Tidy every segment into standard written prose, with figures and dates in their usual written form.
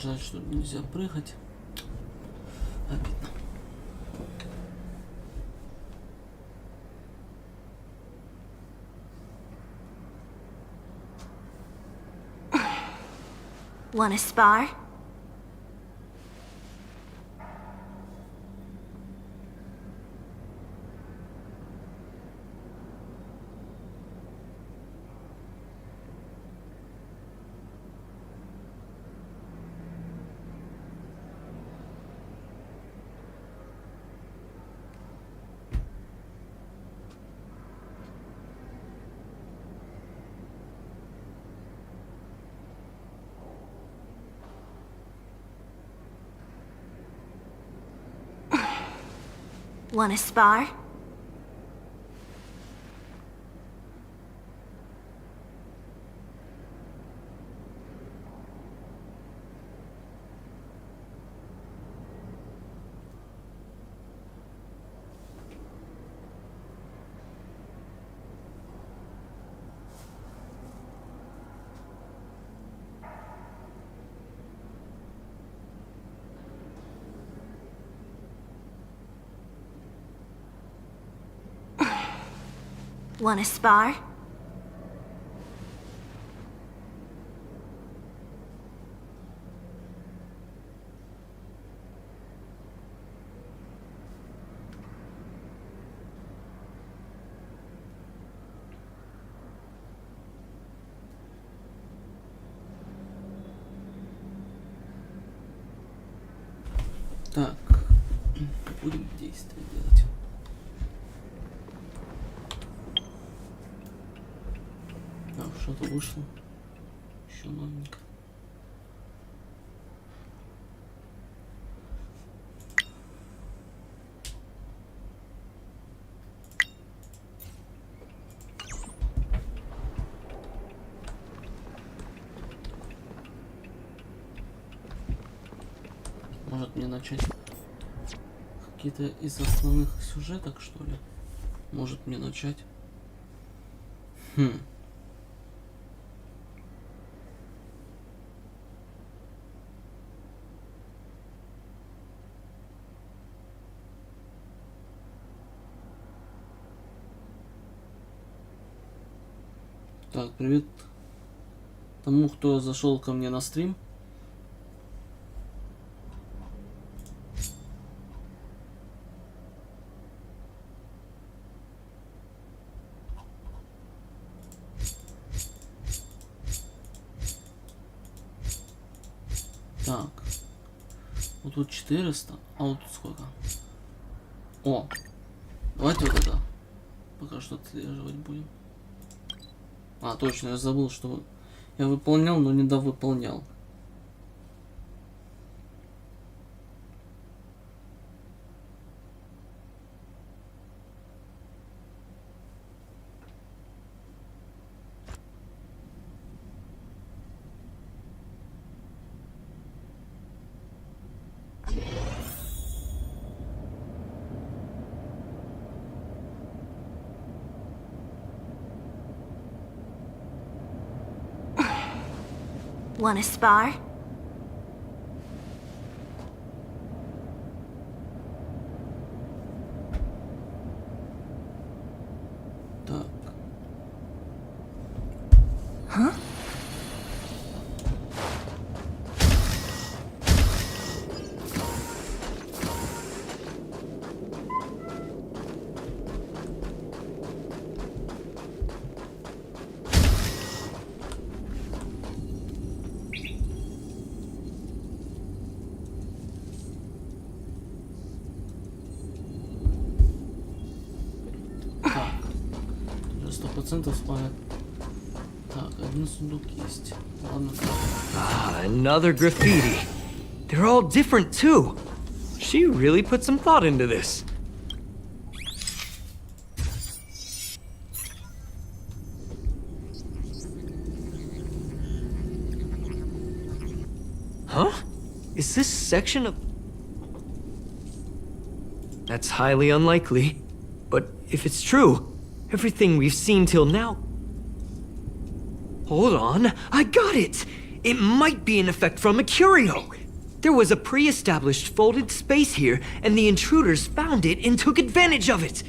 Жаль, что нельзя прыгать. Обидно. Wanna spar? Wanna spar? Wanna spar? Так, будем действия делать. Что-то вышло. Еще новенько. Может мне начать какие-то из основных сюжеток, что ли? Может мне начать? Так, привет тому, кто зашел ко мне на стрим. Так, вот тут 400, а вот тут сколько? О, давайте вот это пока что отслеживать будем. А, точно, я забыл, что я выполнял, но не довыполнял. Wanna spar? Так. Huh? Так. 100% спает. Так, один сундук есть. Ладно. Ah, another graffiti. They're all different too. She really put some thought into this. Huh? Is this section of... That's highly unlikely. But if it's true, everything we've seen till now... Hold on, I got it! It might be an effect from a curio. There was a pre-established folded space here, and the intruders found it and took advantage of it.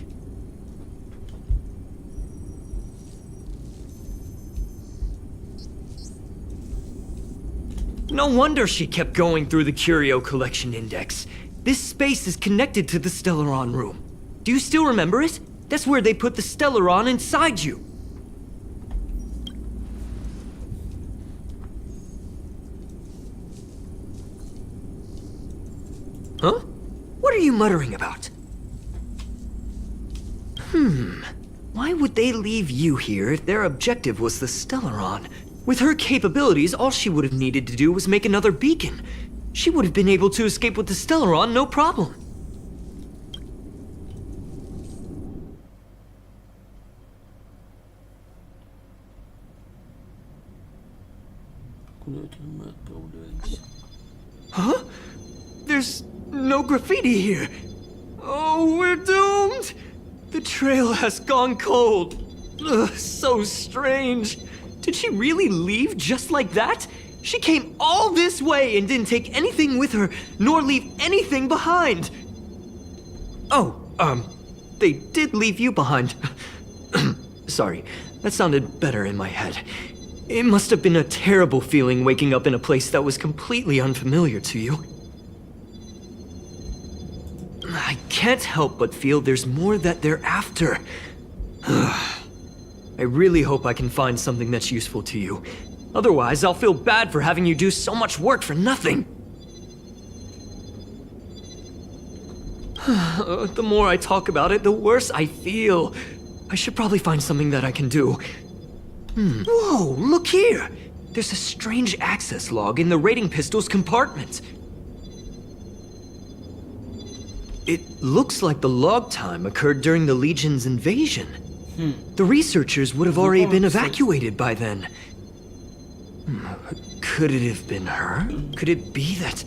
No wonder she kept going through the curio collection index. This space is connected to the Stellaron room. Do you still remember it? That's where they put the Stellaron inside you. Huh? What are you muttering about? Why would they leave you here if their objective was the Stellaron? With her capabilities, all she would have needed to do was make another beacon. She would have been able to escape with the Stellaron, no problem. Куда это мы отправляемся? Huh? There's no graffiti here. Oh, we're doomed! The trail has gone cold. Ugh, so strange. Did she really leave just like that? She came all this way and didn't take anything with her, nor leave anything behind. Oh, they did leave you behind. Sorry, that sounded better in my head. It must have been a terrible feeling waking up in a place that was completely unfamiliar to you. I can't help but feel there's more that they're after. I really hope I can find something that's useful to you. Otherwise, I'll feel bad for having you do so much work for nothing. The more I talk about it, the worse I feel. I should probably find something that I can do. Whoa, look here! There's a strange access log in the raiding pistol's compartment. It looks like the log time occurred during the Legion's invasion. The researchers would have already been evacuated by then. Could it have been her? Could it be that...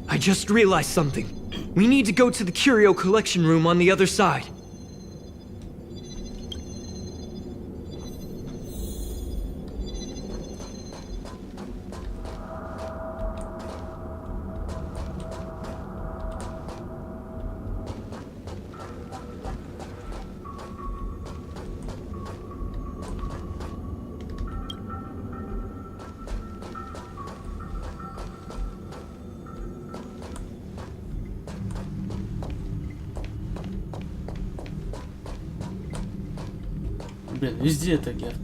I just realized something. We need to go to the curio collection room on the other side. Блин, везде это Герт.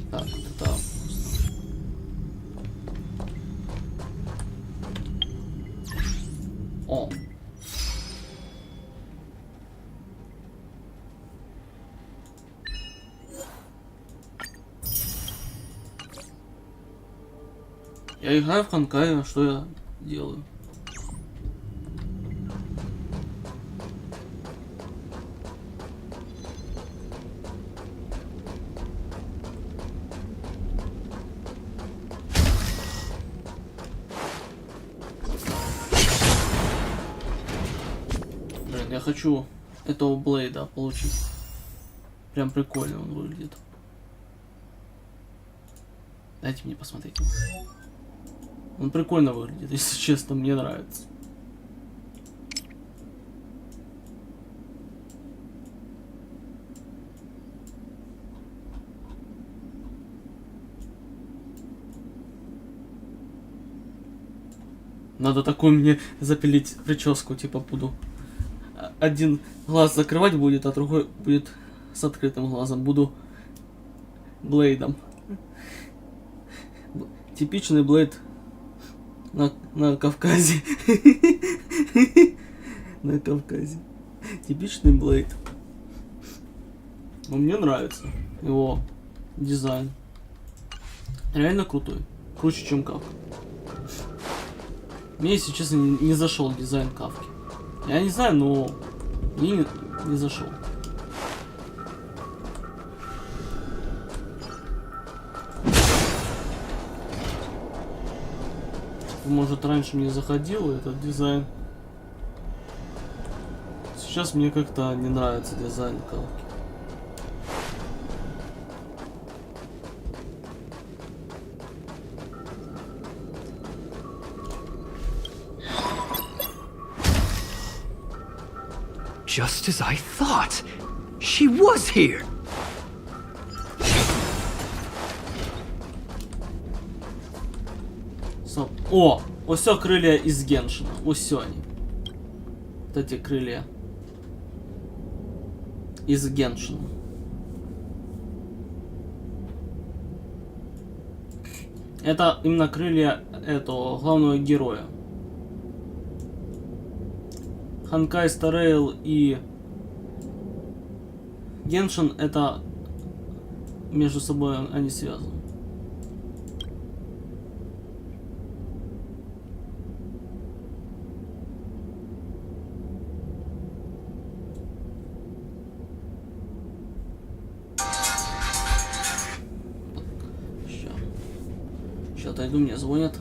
Так, вот это. О. Я играю в хонкай, а что я делаю? Я хочу этого Блейда получить. Прям прикольно он выглядит. Дайте мне посмотреть. Он прикольно выглядит, если честно, мне нравится. Надо такую мне запилить прическу, типа буду. Один глаз закрывать будет, а другой будет с открытым глазом. Буду Блейдом. Типичный Блейд на Кавказе. На Кавказе. Типичный Блейд. Но мне нравится его дизайн. Реально крутой. Круче, чем Кавка. Мне, если честно, не зашел дизайн Кавки. Я не знаю, но мне не зашел. Может, раньше мне заходил этот дизайн. Сейчас мне как-то не нравится дизайн Кавки. Just as I thought. She was here. Стоп. О! Ось о крылья из Геншина. Ось они. Вот эти крылья. Из Геншина. Это именно крылья этого главного героя. Хонкай, стар, реил и Геншин, это между собой они связаны. Сейчас отойду, мне звонят.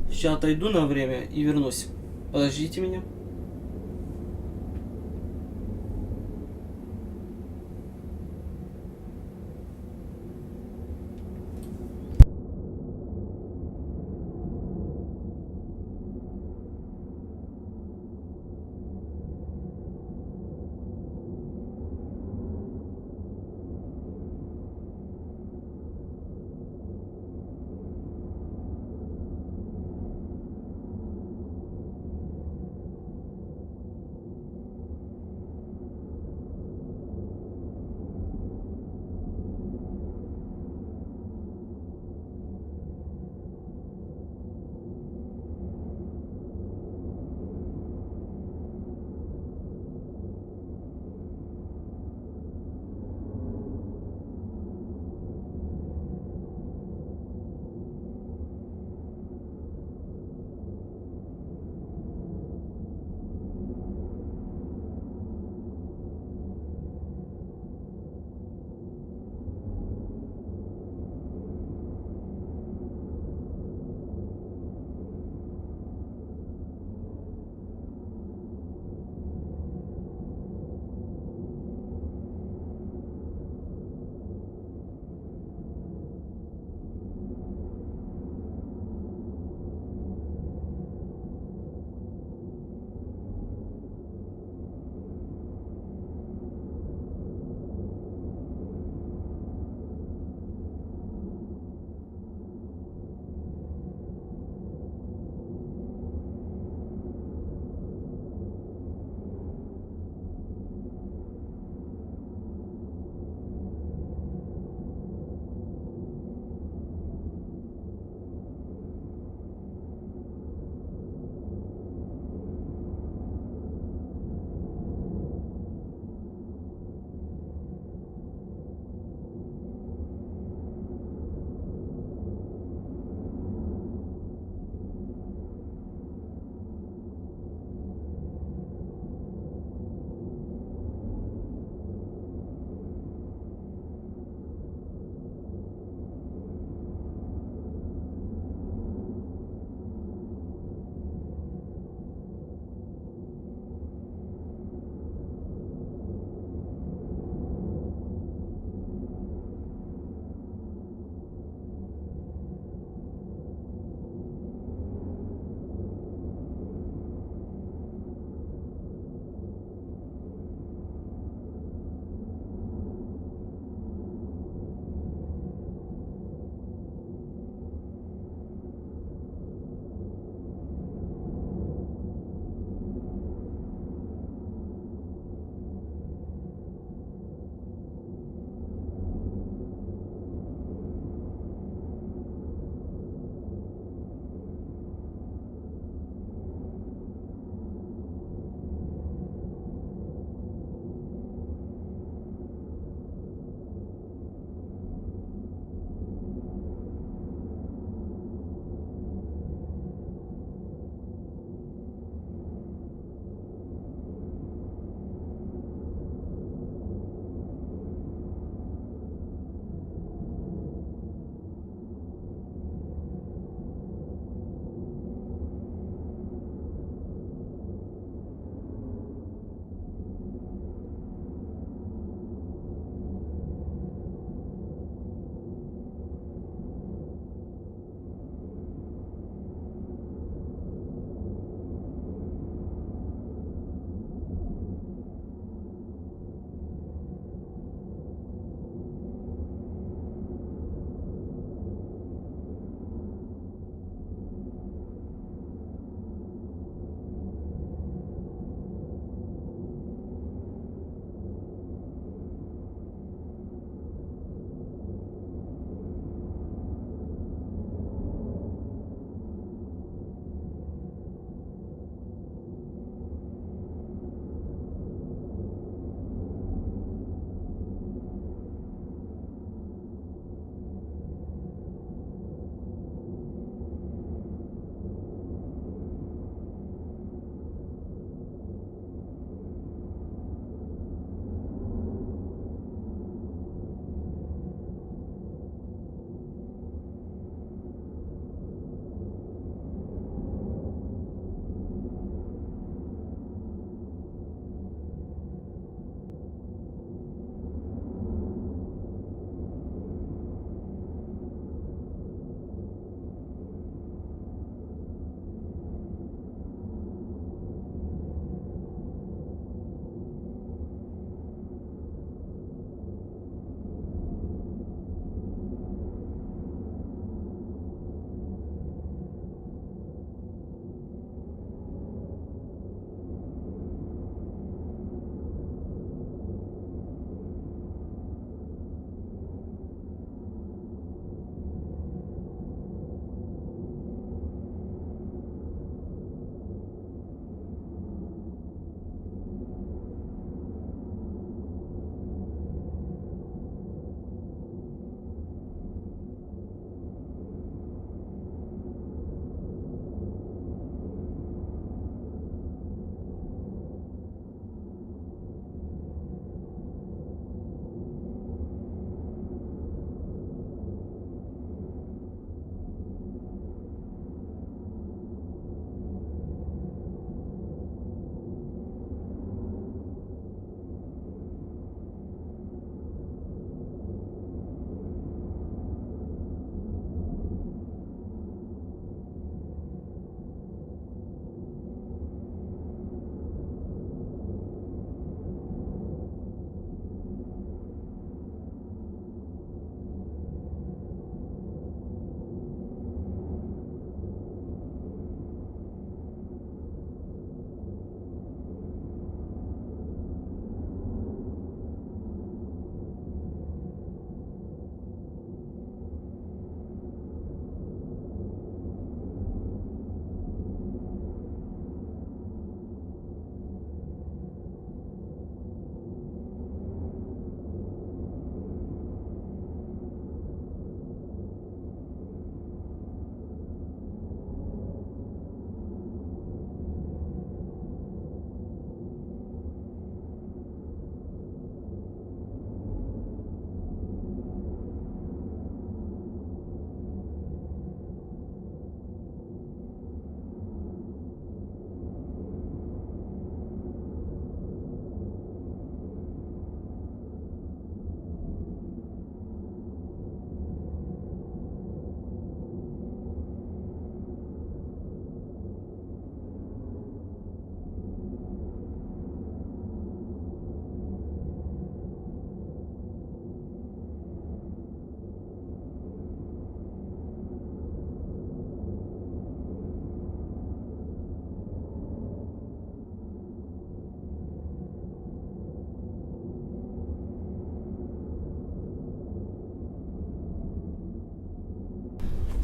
Сейчас отойду на время и вернусь. Подождите меня.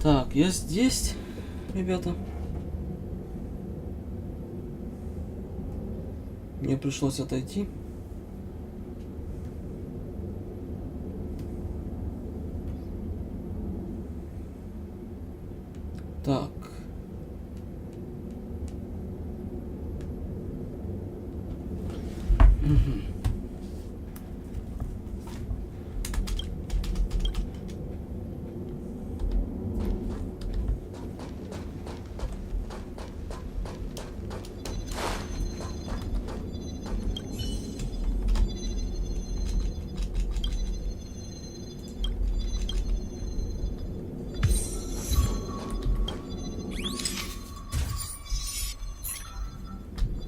Так, я здесь, ребята. Мне пришлось отойти. Так.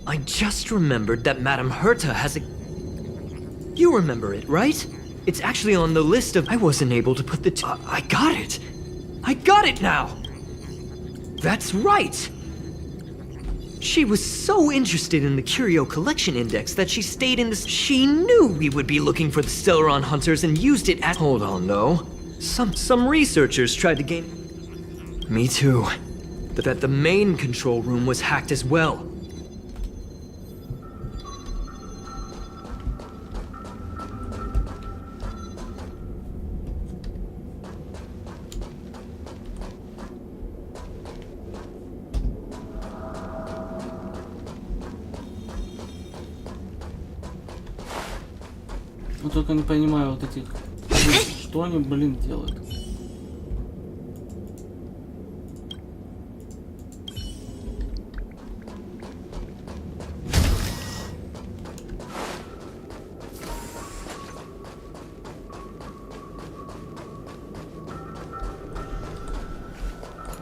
I just remembered that Madame Herta has a... You remember it, right? It's actually on the list of... I wasn't able to put the... I got it! I got it now! That's right! She was so interested in the Curio Collection Index that she stayed in this... She knew we would be looking for the Stellaron Hunters and used it as... Hold on, though. Some researchers tried to gain... Me too. That the main control room was hacked as well. Но только не понимаю вот этих... Что они, блин, делают?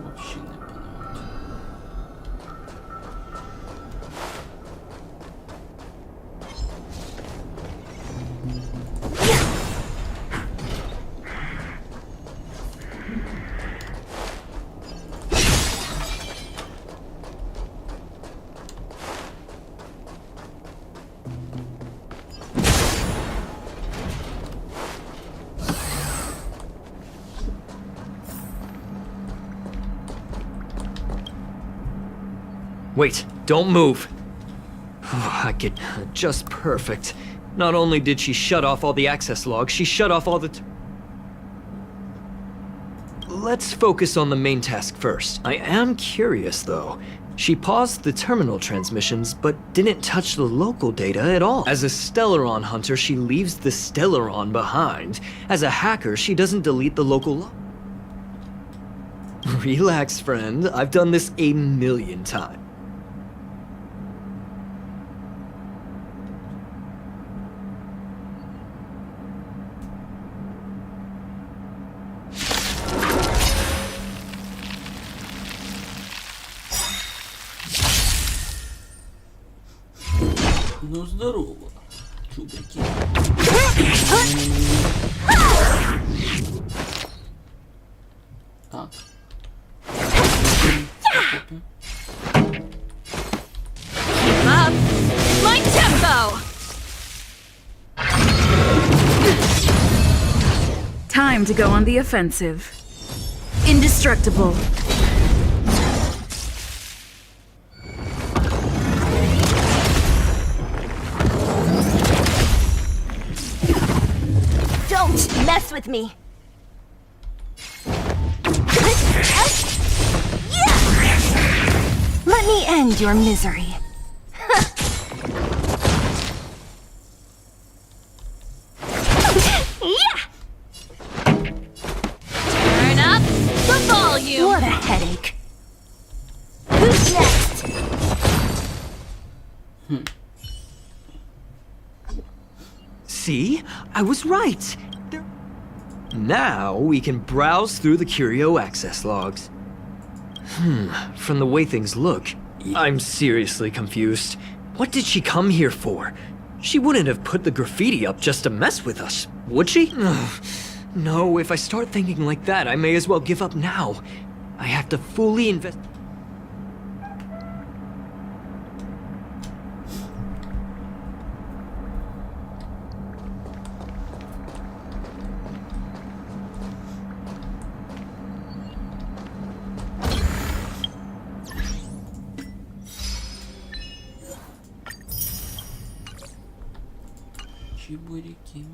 Вообще не понимаю. Wait, don't move. I get just perfect. Not only did she shut off all the access logs, she shut off all the... Let's focus on the main task first. I am curious, though. She paused the terminal transmissions, but didn't touch the local data at all. As a Stellaron hunter, she leaves the Stellaron behind. As a hacker, she doesn't delete the local... Relax, friend. I've done this a million times. Ну здорово, чубрики. Так. Keep up! My tempo! Time to go on the offensive. Indestructible. Don't mess with me! Let me end your misery. Turn up the volume! What a headache. Who's next? See? I was right. Now we can browse through the Curio access logs. From the way things look, I'm seriously confused. What did she come here for? She wouldn't have put the graffiti up just to mess with us, would she? No, if I start thinking like that, I may as well give up now. I have to fully invest... Чебуреки.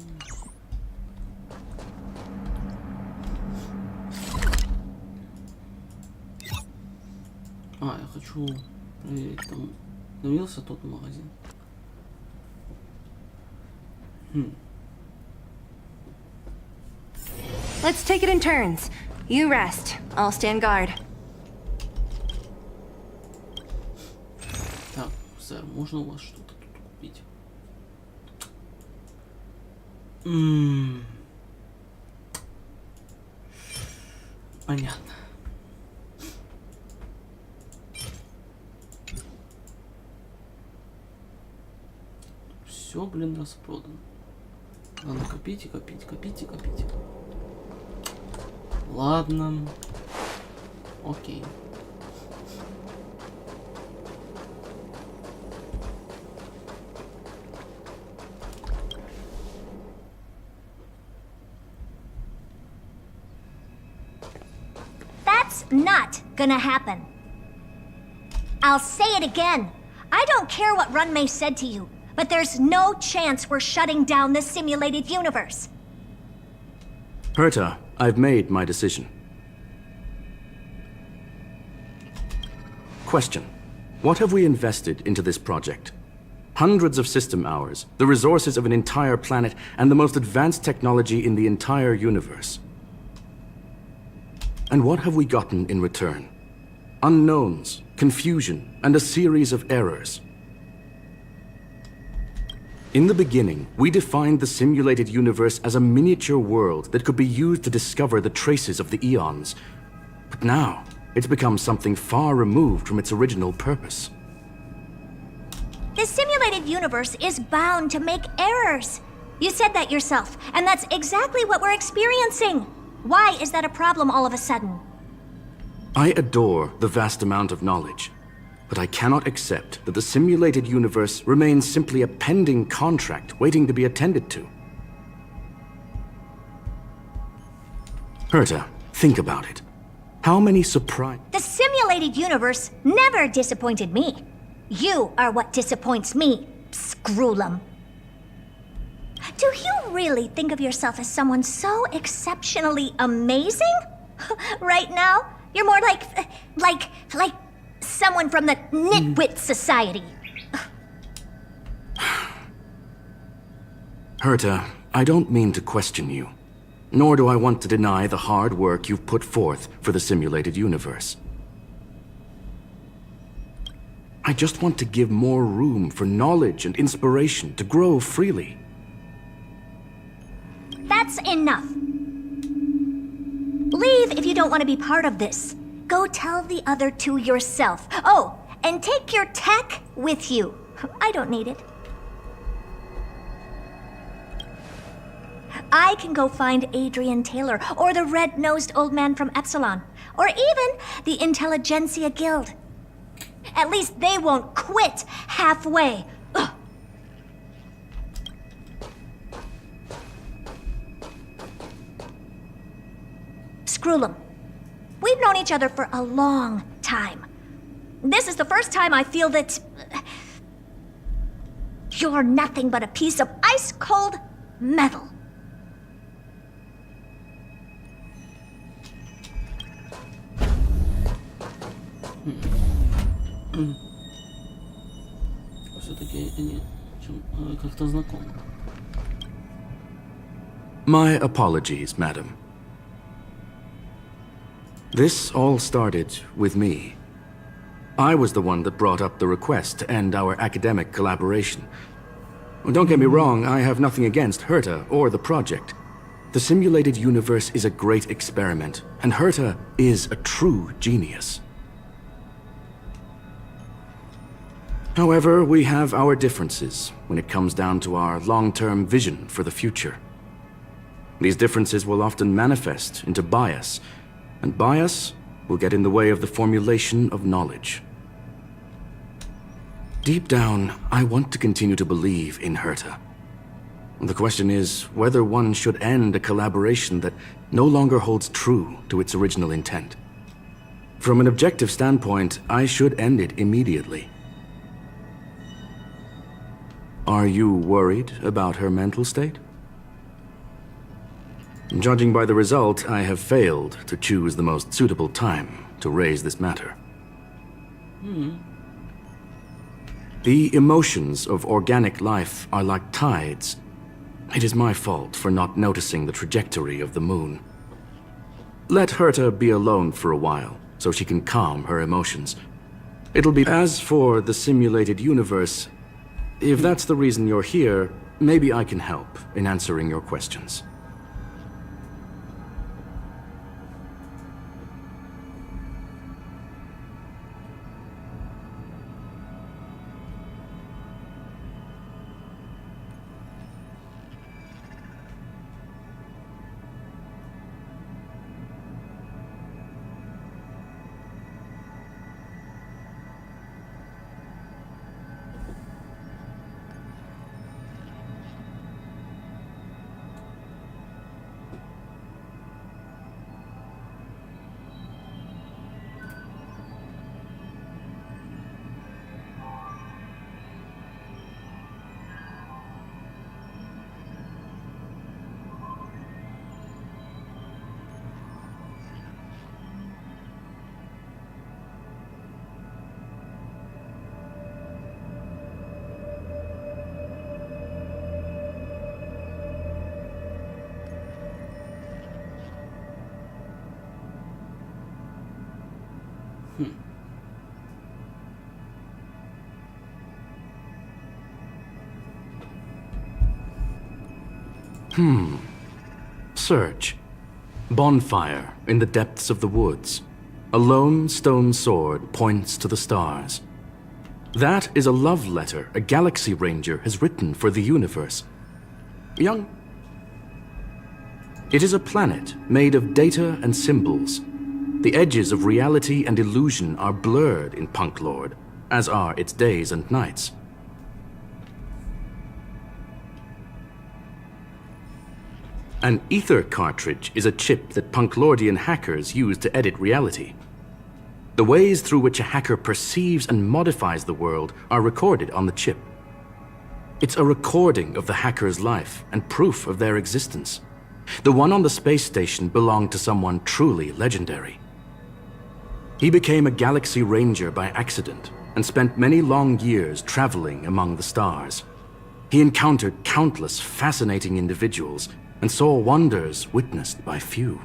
Я хочу проверить, там появился тот магазин. Let's take it in turns. You rest. I'll stand guard. Так, сэр, можно у вас что-то тут купить? Понятно. Все, блин, распродано. Надо копить, копить, копить, копить. Ладно. Окей. That's not gonna happen. I'll say it again. I don't care what Runmei said to you, but there's no chance we're shutting down this simulated universe. Herta, I've made my decision. Question. What have we invested into this project? Hundreds of system hours, the resources of an entire planet, and the most advanced technology in the entire universe. And what have we gotten in return? Unknowns, confusion, and a series of errors. In the beginning, we defined the simulated universe as a miniature world that could be used to discover the traces of the eons. But now, it's become something far removed from its original purpose. The simulated universe is bound to make errors. You said that yourself, and that's exactly what we're experiencing. Why is that a problem all of a sudden? I adore the vast amount of knowledge, but I cannot accept that the simulated universe remains simply a pending contract waiting to be attended to. Herta, think about it. How many The simulated universe never disappointed me. You are what disappoints me, Scroolum. Do you really think of yourself as someone so exceptionally amazing? Right now, you're more like someone from the Nitwit Society. Herta, I don't mean to question you, nor do I want to deny the hard work you've put forth for the simulated universe. I just want to give more room for knowledge and inspiration to grow freely. That's enough. Leave if you don't want to be part of this. Go tell the other two yourself. Oh, and take your tech with you. I don't need it. I can go find Adrian Taylor, or the red-nosed old man from Epsilon, or even the Intelligentsia Guild. At least they won't quit halfway. Ugh. Scroolum, we've known each other for a long time. This is the first time I feel that you're nothing but a piece of ice-cold metal. Все-таки они как-то знакомы. My apologies, madam. This all started with me. I was the one that brought up the request to end our academic collaboration. Don't get me wrong, I have nothing against Herta or the project. The simulated universe is a great experiment, and Herta is a true genius. However, we have our differences when it comes down to our long-term vision for the future. These differences will often manifest into bias, and bias will get in the way of the formulation of knowledge. Deep down, I want to continue to believe in Herta. The question is whether one should end a collaboration that no longer holds true to its original intent. From an objective standpoint, I should end it immediately. Are you worried about her mental state? Judging by the result, I have failed to choose the most suitable time to raise this matter. The emotions of organic life are like tides. It is my fault for not noticing the trajectory of the moon. Let Herta be alone for a while, so she can calm her emotions. It'll be... As for the simulated universe, if that's the reason you're here, maybe I can help in answering your questions. Search. Bonfire in the depths of the woods. A lone stone sword points to the stars. That is a love letter a Galaxy Ranger has written for the universe. It is a planet made of data and symbols. The edges of reality and illusion are blurred in Punk Lord, as are its days and nights. An ether cartridge is a chip that Punklordian hackers use to edit reality. The ways through which a hacker perceives and modifies the world are recorded on the chip. It's a recording of the hacker's life and proof of their existence. The one on the space station belonged to someone truly legendary. He became a Galaxy Ranger by accident and spent many long years traveling among the stars. He encountered countless fascinating individuals and saw wonders witnessed by few.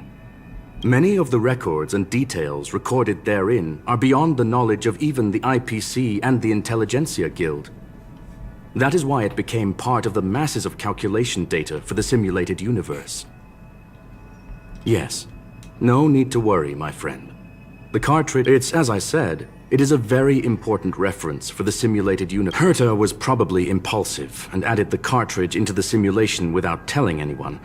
Many of the records and details recorded therein are beyond the knowledge of even the IPC and the Intelligentsia Guild. That is why it became part of the masses of calculation data for the simulated universe. Yes, no need to worry, my friend. The cartridge, as I said, it is a very important reference for the simulated universe. Herta was probably impulsive and added the cartridge into the simulation without telling anyone,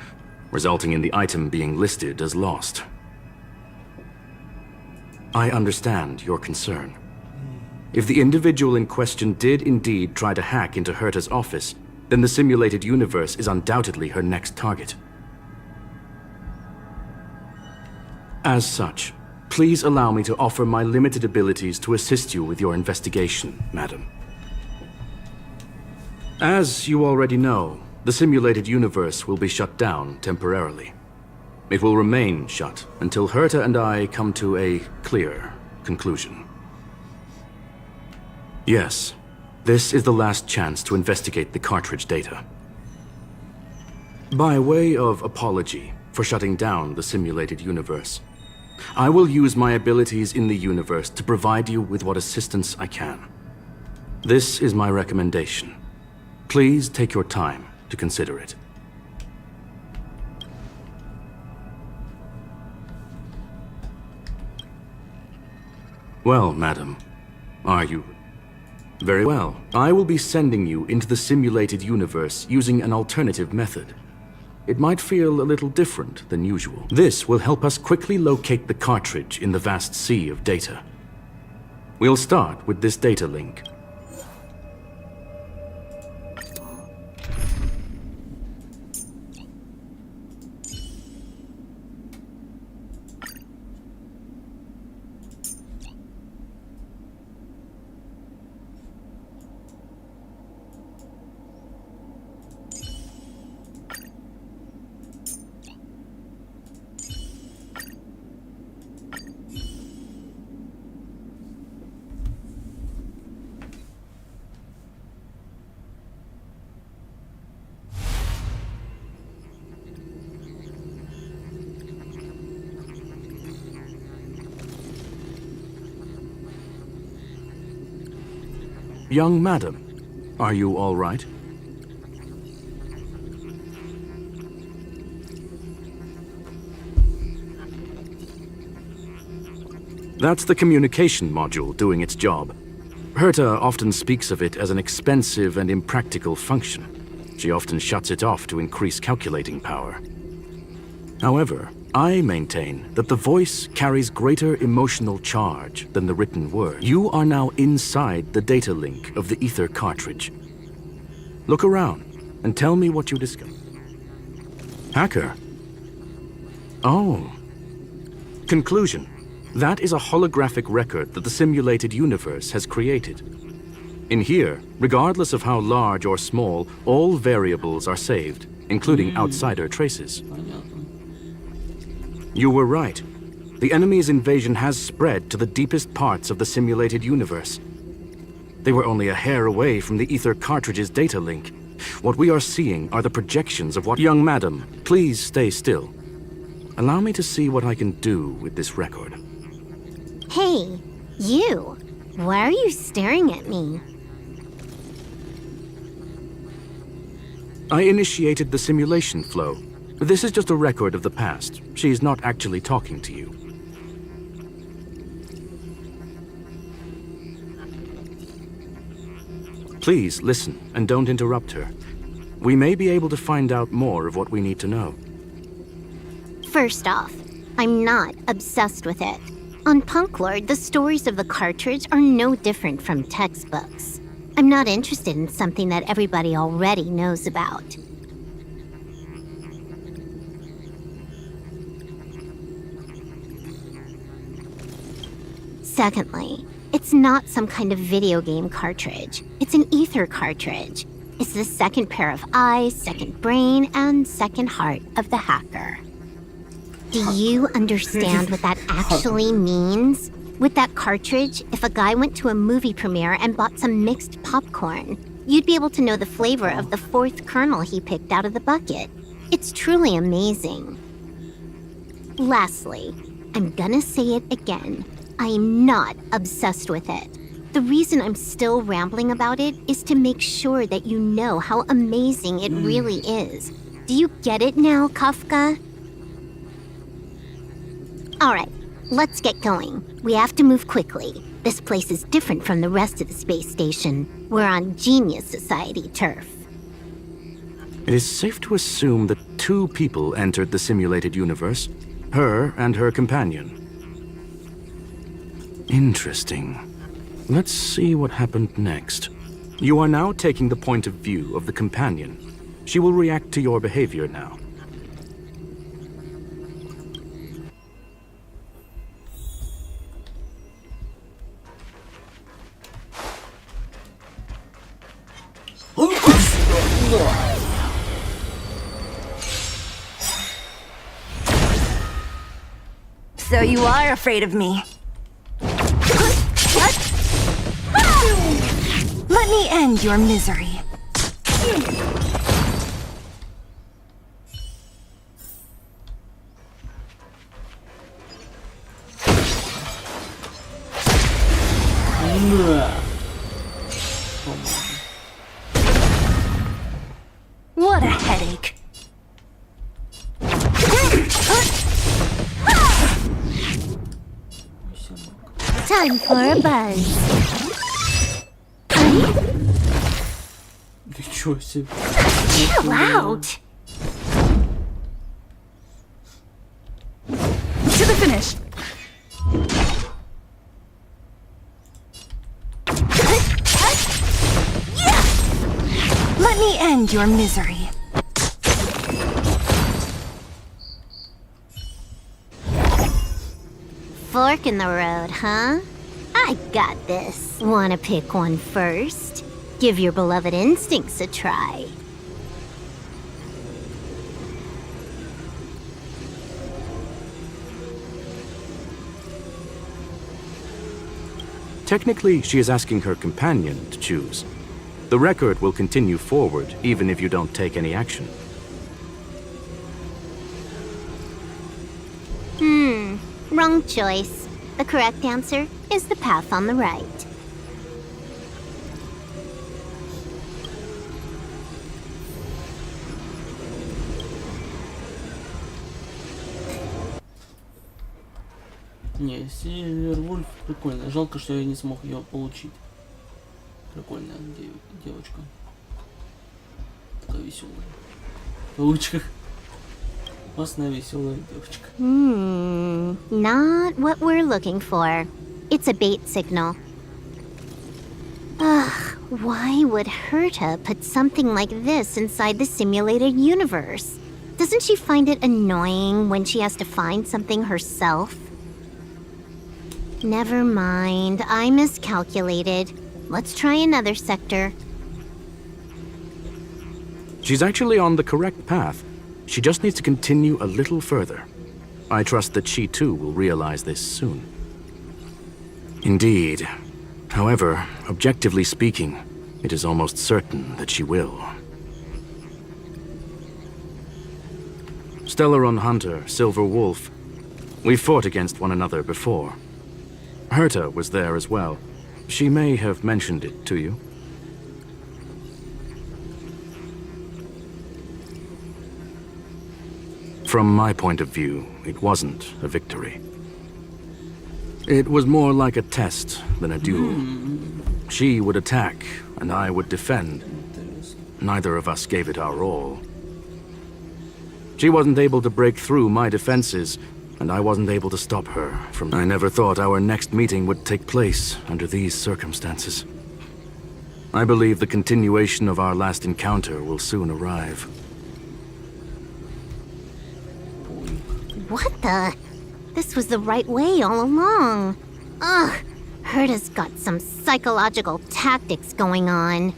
resulting in the item being listed as lost. I understand your concern. If the individual in question did indeed try to hack into Herta's office, then the simulated universe is undoubtedly her next target. As such, please allow me to offer my limited abilities to assist you with your investigation, madam. As you already know, the simulated universe will be shut down temporarily. It will remain shut until Herta and I come to a clear conclusion. Yes, this is the last chance to investigate the cartridge data. By way of apology for shutting down the simulated universe, I will use my abilities in the universe to provide you with what assistance I can. This is my recommendation. Please take your time to consider it. Well, madam, are you... Very well. I will be sending you into the simulated universe using an alternative method. It might feel a little different than usual. This will help us quickly locate the cartridge in the vast sea of data. We'll start with this data link. Young madam, are you all right? That's the communication module doing its job. Herta often speaks of it as an expensive and impractical function. She often shuts it off to increase calculating power. However, I maintain that the voice carries greater emotional charge than the written word. You are now inside the data link of the ether cartridge. Look around and tell me what you discover. Hacker? Oh. Conclusion. That is a holographic record that the simulated universe has created. In here, regardless of how large or small, all variables are saved, including outsider traces. You were right. The enemy's invasion has spread to the deepest parts of the simulated universe. They were only a hair away from the ether cartridge's data link. What we are seeing are the projections of what— Young madam, please stay still. Allow me to see what I can do with this record. Hey, you! Why are you staring at me? I initiated the simulation flow. This is just a record of the past. She's not actually talking to you. Please listen and don't interrupt her. We may be able to find out more of what we need to know. First off, I'm not obsessed with it. On Punk Lord, the stories of the cartridge are no different from textbooks. I'm not interested in something that everybody already knows about. Secondly, it's not some kind of video game cartridge. It's an ether cartridge. It's the second pair of eyes, second brain, and second heart of the hacker. Do you understand what that actually means? With that cartridge, if a guy went to a movie premiere and bought some mixed popcorn, you'd be able to know the flavor of the fourth kernel he picked out of the bucket. It's truly amazing. Lastly, I'm gonna say it again. I am not obsessed with it. The reason I'm still rambling about it is to make sure that you know how amazing it really is. Do you get it now, Kafka? Alright, let's get going. We have to move quickly. This place is different from the rest of the space station. We're on Genius Society turf. It is safe to assume that two people entered the simulated universe. Her and her companion. Interesting. Let's see what happened next. You are now taking the point of view of the companion. She will react to your behavior now. So you are afraid of me. Let me end your misery. What a headache. Time for a buzz. Ничего себе. Chill out. To the finish. Let me end your misery. Fork in the road, huh? I got this. Wanna pick one first? Give your beloved instincts a try. Technically, she is asking her companion to choose. The record will continue forward, even if you don't take any action. Wrong choice. The correct answer is the path on the right. Не, Сильвервульф прикольная. Жалко, что я не смог ее получить. Прикольная девочка. Такая веселая. В кавычках. Опасная веселая девочка. Not what we're looking for. It's a bait signal. Ugh, why would Herta put something like this inside the simulated universe? Doesn't she find it annoying when she has to find something herself? Never mind, I miscalculated. Let's try another sector. She's actually on the correct path. She just needs to continue a little further. I trust that she too will realize this soon. Indeed. However, objectively speaking, it is almost certain that she will. Stellaron Hunter, Silver Wolf. We fought against one another before. Herta was there as well. She may have mentioned it to you. From my point of view, it wasn't a victory. It was more like a test than a duel. She would attack, and I would defend. Neither of us gave it our all. She wasn't able to break through my defenses, and I wasn't able to stop her from... I never thought our next meeting would take place under these circumstances. I believe the continuation of our last encounter will soon arrive. What the? This was the right way all along. Ugh, Herta's got some psychological tactics going on.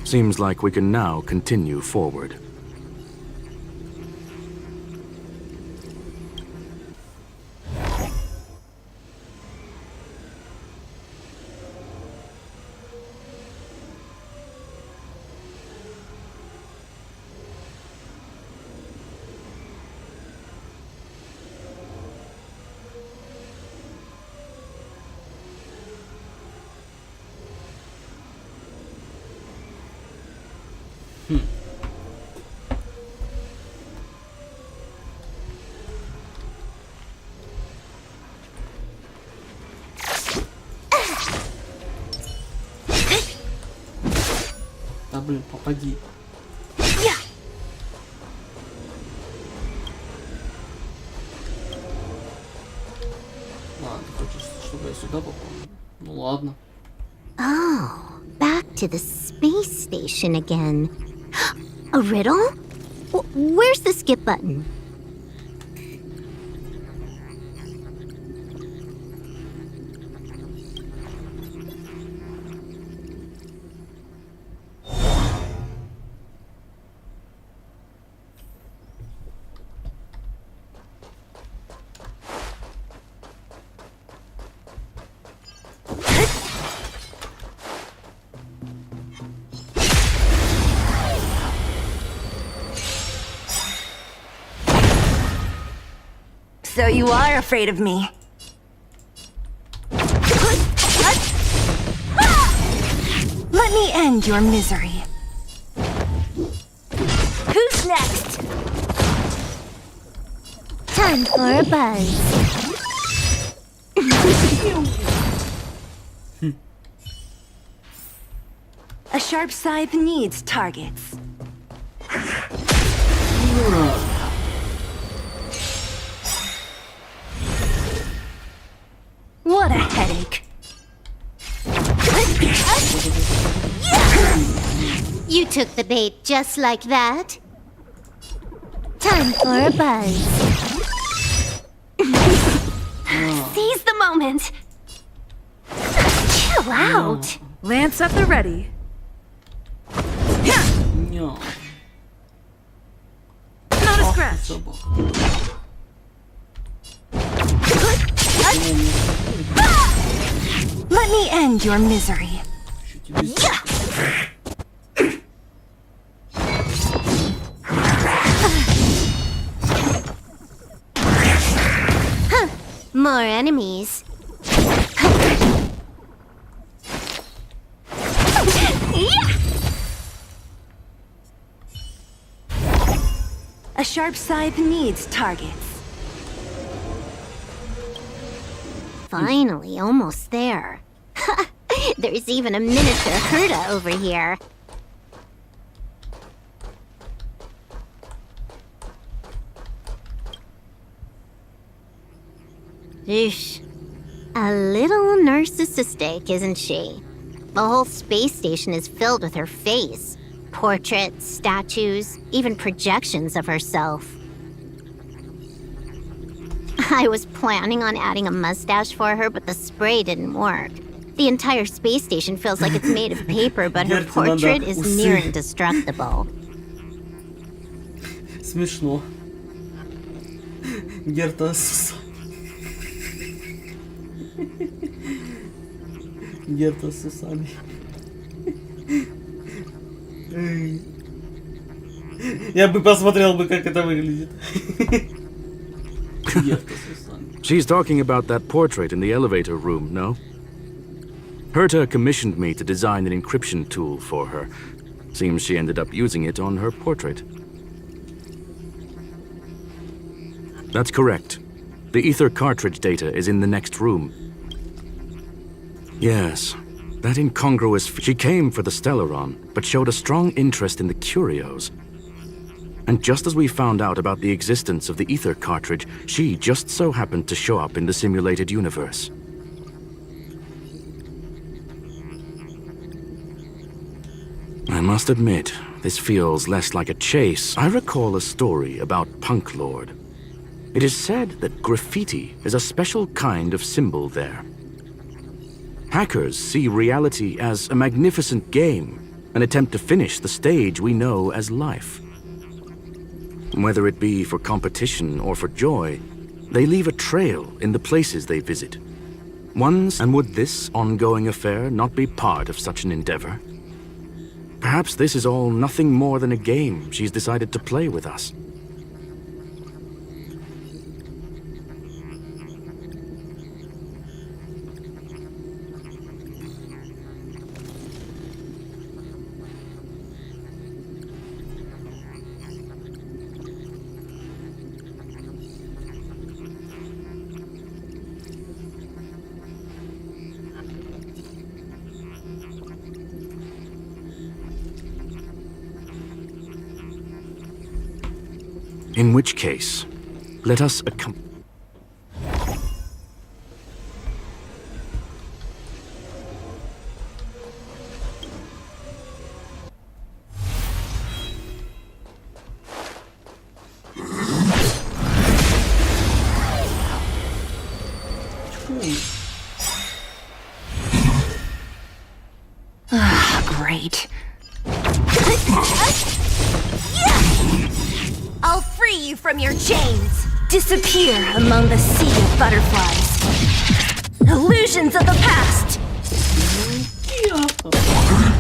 Seems like we can now continue forward. Да блин, попади. Ладно, ты хочешь, чтобы я сюда попал? Ну ладно. Oh, back to the space station again. A riddle? Where's the skip button? So you are afraid of me. Let me end your misery. Who's next? Time for a buzz. A sharp scythe needs targets. What a headache. You took the bait just like that. Time for a buzz. Seize the moment. Chill out. Lance at the ready. No. Not a scratch. Собак. Let me end your misery. Что тебе сделать? More enemies. A sharp scythe needs targets. Finally, almost there. There's even a miniature Herta over here. Eesh. A little narcissistic, isn't she? The whole space station is filled with her face. Portraits, statues, even projections of herself. I was planning on adding a mustache for her, but the spray didn't work. The entire space station feels like it's made of paper, but her portrait is near indestructible. Смешно. Герта с... Герта с усами. Я бы посмотрел бы, как это выглядит. Герта с усами. She's talking about that portrait in the elevator room, no? Herta commissioned me to design an encryption tool for her. Seems she ended up using it on her portrait. That's correct. The ether cartridge data is in the next room. Yes, that incongruous... She came for the Stellaron, but showed a strong interest in the curios. And just as we found out about the existence of the ether cartridge, she just so happened to show up in the simulated universe. I must admit, this feels less like a chase. I recall a story about Punk Lord. It is said that graffiti is a special kind of symbol there. Hackers see reality as a magnificent game, an attempt to finish the stage we know as life. Whether it be for competition or for joy, they leave a trail in the places they visit. And would this ongoing affair not be part of such an endeavor? Perhaps this is all nothing more than a game she's decided to play with us. In which case, let us accompany... Great. I'll free you from your chains. Disappear among the sea of butterflies. Illusions of the past.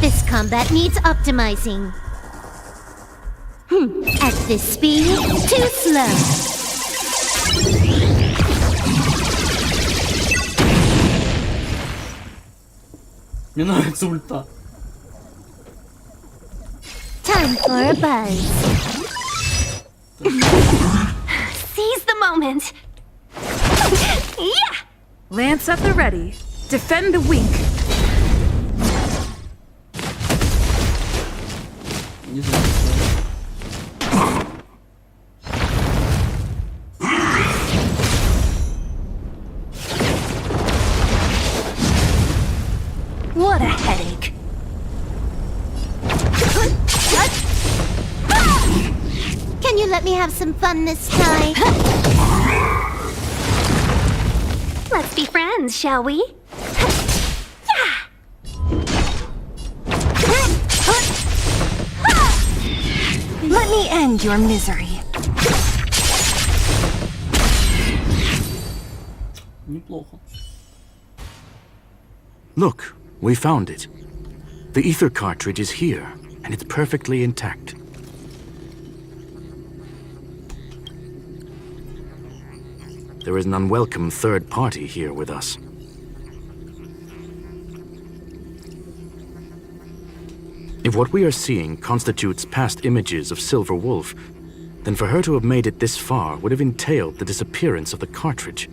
This combat needs optimizing. At this speed, too slow. Мне нравится ульта. Time for a buzz. Seize the moment. Yeah! Lance at the ready. Defend the weak. Не знаю. What a headache. Can you let me have some fun this time? Let's be friends, shall we? Let me end your misery. Неплохо. Look, we found it. The ether cartridge is here, and it's perfectly intact. There is an unwelcome third party here with us. If what we are seeing constitutes past images of Silver Wolf, then for her to have made it this far would have entailed the disappearance of the cartridge.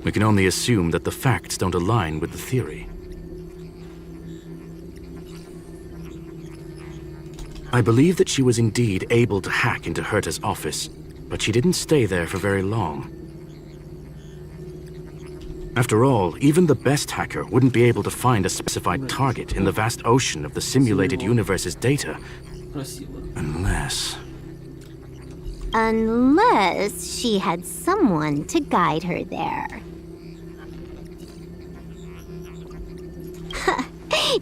We can only assume that the facts don't align with the theory. I believe that she was indeed able to hack into Herta's office, but she didn't stay there for very long. After all, even the best hacker wouldn't be able to find a specified target in the vast ocean of the simulated universe's data. Красиво. Unless she had someone to guide her there.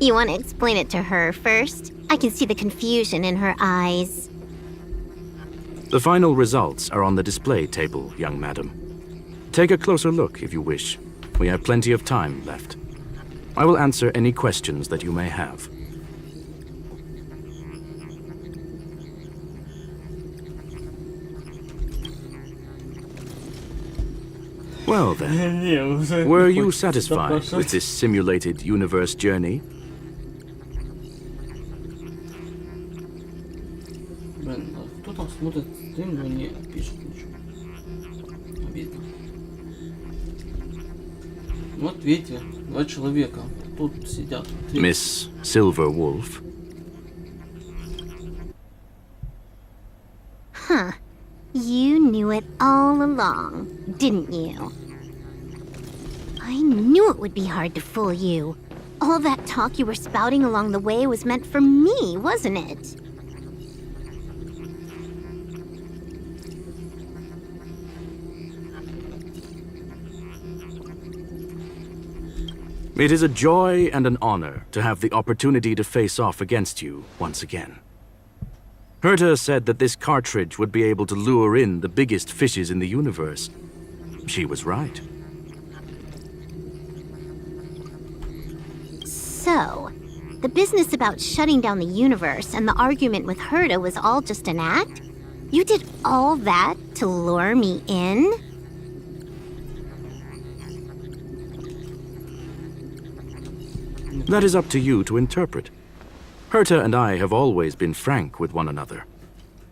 You want to explain it to her first? I can see the confusion in her eyes. The final results are on the display table, young madam. Take a closer look if you wish. We have plenty of time left. I will answer any questions that you may have. Well then, were you satisfied with this simulated universe journey? Блин, а кто там смотрит стрим, но не пишет ничего? Обидно. Вот видите, 2 человека тут сидят. Miss Silver Wolf? Huh. You knew it all along, didn't you? I knew it would be hard to fool you. All that talk you were spouting along the way was meant for me, wasn't it? It is a joy and an honor to have the opportunity to face off against you once again. Herta said that this cartridge would be able to lure in the biggest fishes in the universe. She was right. So, the business about shutting down the universe and the argument with Herta was all just an act? You did all that to lure me in? That is up to you to interpret. Herta and I have always been frank with one another.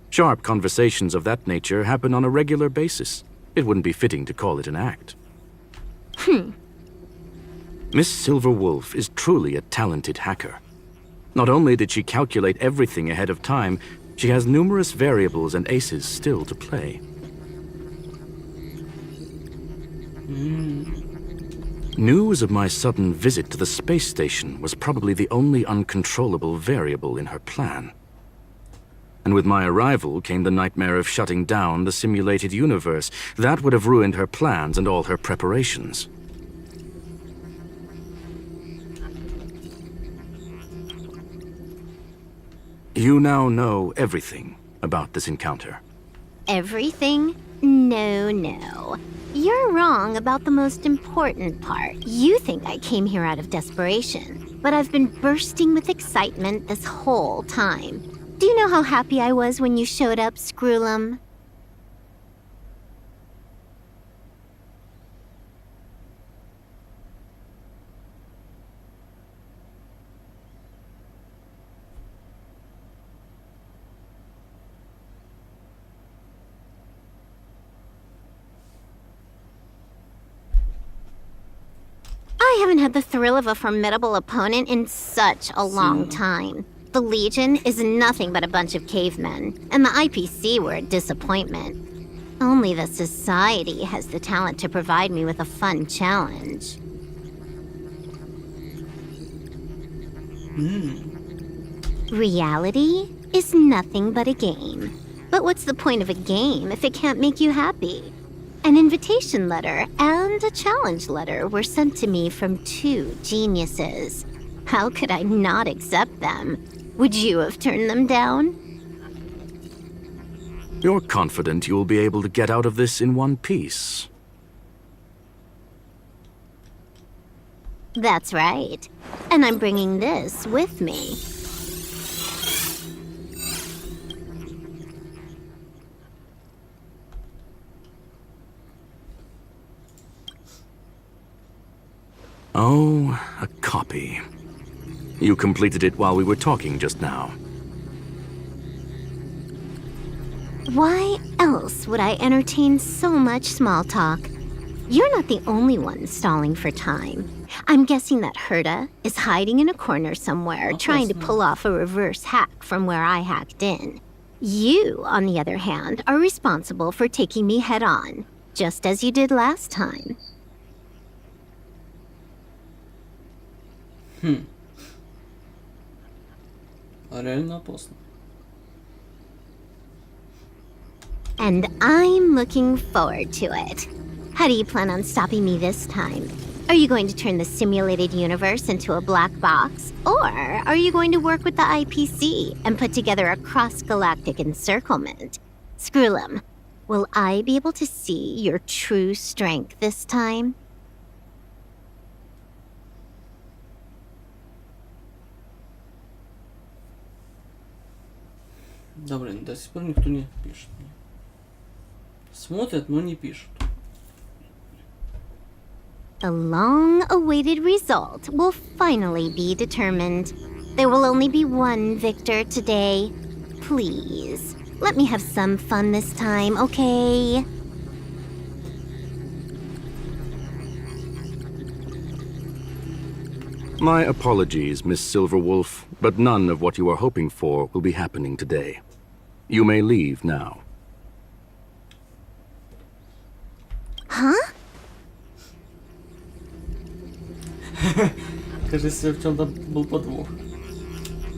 Sharp conversations of that nature happen on a regular basis. It wouldn't be fitting to call it an act. Miss Silver Wolf is truly a talented hacker. Not only did she calculate everything ahead of time, she has numerous variables and aces still to play. News of my sudden visit to the space station was probably the only uncontrollable variable in her plan. And with my arrival came the nightmare of shutting down the simulated universe. That would have ruined her plans and all her preparations. You now know everything about this encounter. Everything? No. You're wrong about the most important part. You think I came here out of desperation, but I've been bursting with excitement this whole time. Do you know how happy I was when you showed up, Screwlum? I haven't had the thrill of a formidable opponent in such a long time. The Legion is nothing but a bunch of cavemen, and the IPC were a disappointment. Only the Society has the talent to provide me with a fun challenge. Reality is nothing but a game. But what's the point of a game if it can't make you happy? An invitation letter and a challenge letter were sent to me from 2 geniuses. How could I not accept them? Would you have turned them down? You're confident you'll be able to get out of this in one piece. That's right. And I'm bringing this with me. Oh, a copy. You completed it while we were talking just now. Why else would I entertain so much small talk? You're not the only one stalling for time. I'm guessing that Herta is hiding in a corner somewhere, trying to pull off a reverse hack from where I hacked in. You, on the other hand, are responsible for taking me head on, just as you did last time. Реально опасно. And I'm looking forward to it. How do you plan on stopping me this time? Are you going to turn the simulated universe into a black box? Or are you going to work with the IPC and put together a cross-galactic encirclement? Screwlum, will I be able to see your true strength this time? Да блин, до сих пор никто не пишет. Смотрят, но не пишут. The long-awaited result will finally be determined. There will only be one victor today. Please, let me have some fun this time, okay? My apologies, Miss Silverwolf, but none of what you are hoping for will be happening today. You may leave now. Huh? Кажется, в чем-то был подвох.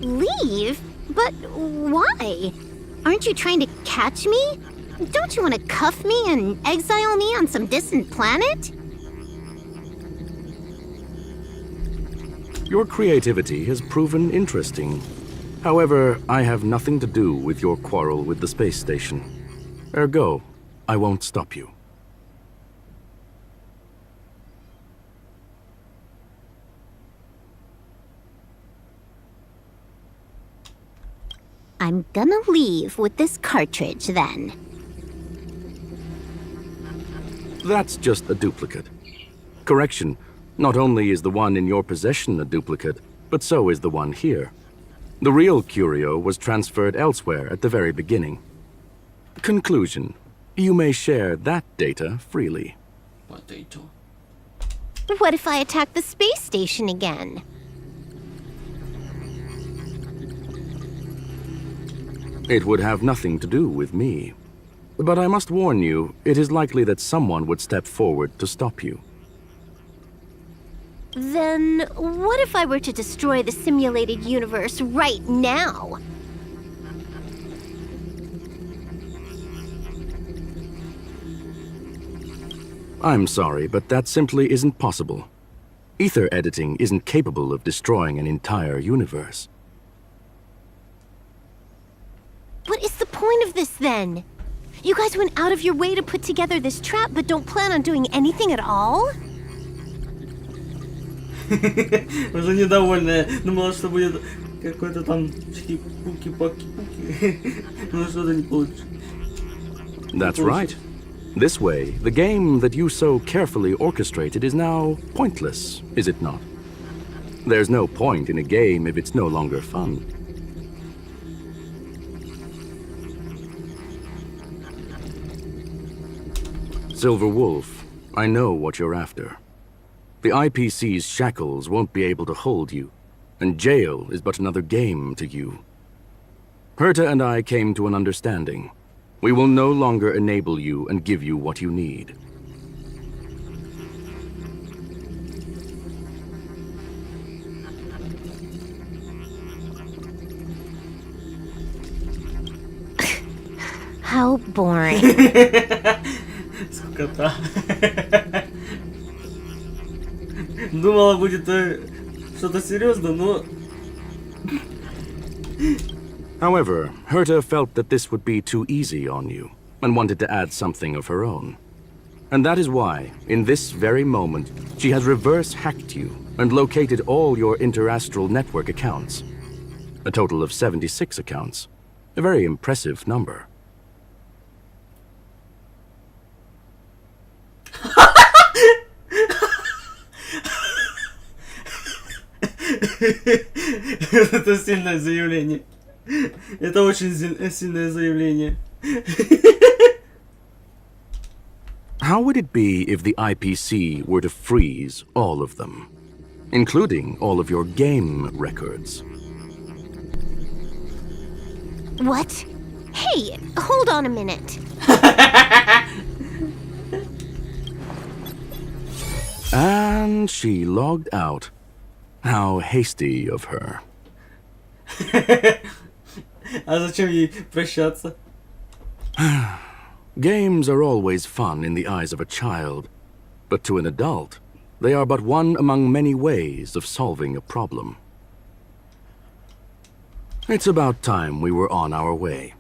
Leave? But why? Aren't you trying to catch me? Don't you want to cuff me and exile me on some distant planet? Your creativity has proven interesting. However, I have nothing to do with your quarrel with the space station. Ergo, I won't stop you. I'm gonna leave with this cartridge, then. That's just a duplicate. Correction, not only is the one in your possession a duplicate, but so is the one here. The real curio was transferred elsewhere at the very beginning. Conclusion, you may share that data freely. What data? What if I attack the space station again? It would have nothing to do with me. But I must warn you, it is likely that someone would step forward to stop you. Then what if I were to destroy the simulated universe right now? I'm sorry, but that simply isn't possible. Ether editing isn't capable of destroying an entire universe. What is the point of this, then? You guys went out of your way to put together this trap, but don't plan on doing anything at all? Уже недовольная. Думала, что будет какой-то там чики-пуки-паки-пуки. Но что-то не получится. That's right. This way, the game that you so carefully orchestrated is now pointless, is it not? There's no point in a game if it's no longer fun. Silver Wolf, I know what you're after. The IPC's shackles won't be able to hold you, and jail is but another game to you. Herta and I came to an understanding. We will no longer enable you and give you what you need. How boring. Скукота. Думала, будет что-то серьезное, но... However, Herta felt that this would be too easy on you, and wanted to add something of her own. And that is why, in this very moment, she has reverse-hacked you and located all your interastral network accounts. A total of 76 accounts. A very impressive number. Это сильное заявление. Это очень сильное заявление. How would it be if the IPC were to freeze all of them, including all of your game records? What? Hey, hold on a minute. And she logged out. How hasty of her. А зачем ей прощаться? Games are always fun in the eyes of a child, but to an adult, they are but one among many ways of solving a problem. It's about time we were on our way.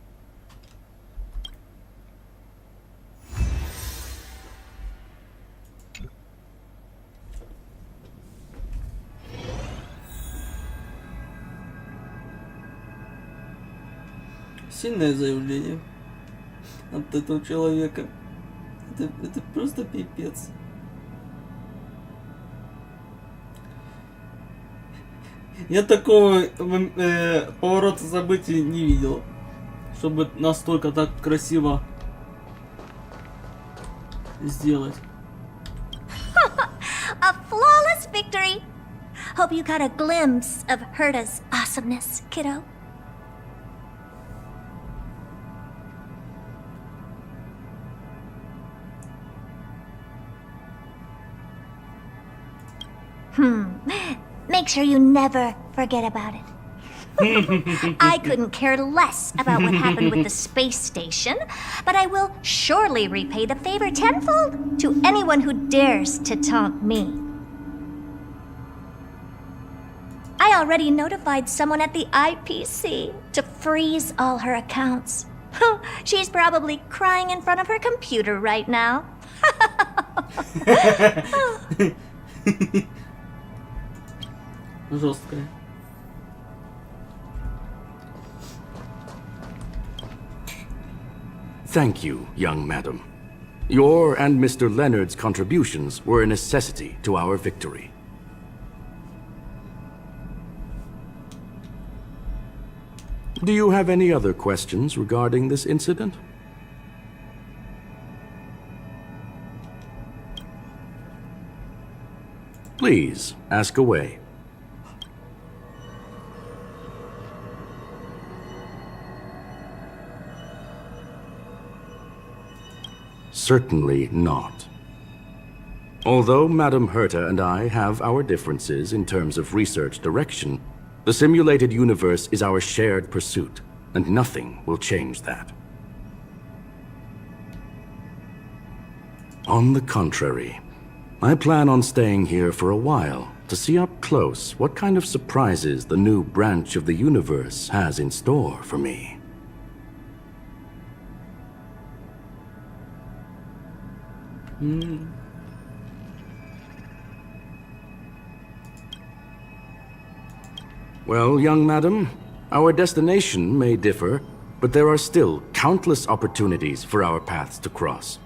Сильное заявление от этого человека. Это просто пипец. Я такого поворота событий не видел, чтобы настолько так красиво сделать. A flawless victory! Hope you got a glimpse of Herta's awesomeness, kiddo. Make sure you never forget about it. I couldn't care less about what happened with the space station, but I will surely repay the favor tenfold to anyone who dares to taunt me. I already notified someone at the IPC to freeze all her accounts. She's probably crying in front of her computer right now. Жесткая. Thank you, young madam. Your and Mr. Leonard's contributions were a necessity to our victory. Do you have any other questions regarding this incident? Please, ask away. Certainly not. Although Madame Herta and I have our differences in terms of research direction, the simulated universe is our shared pursuit, and nothing will change that. On the contrary, I plan on staying here for a while to see up close what kind of surprises the new branch of the universe has in store for me. Well, young madam, our destination may differ, but there are still countless opportunities for our paths to cross.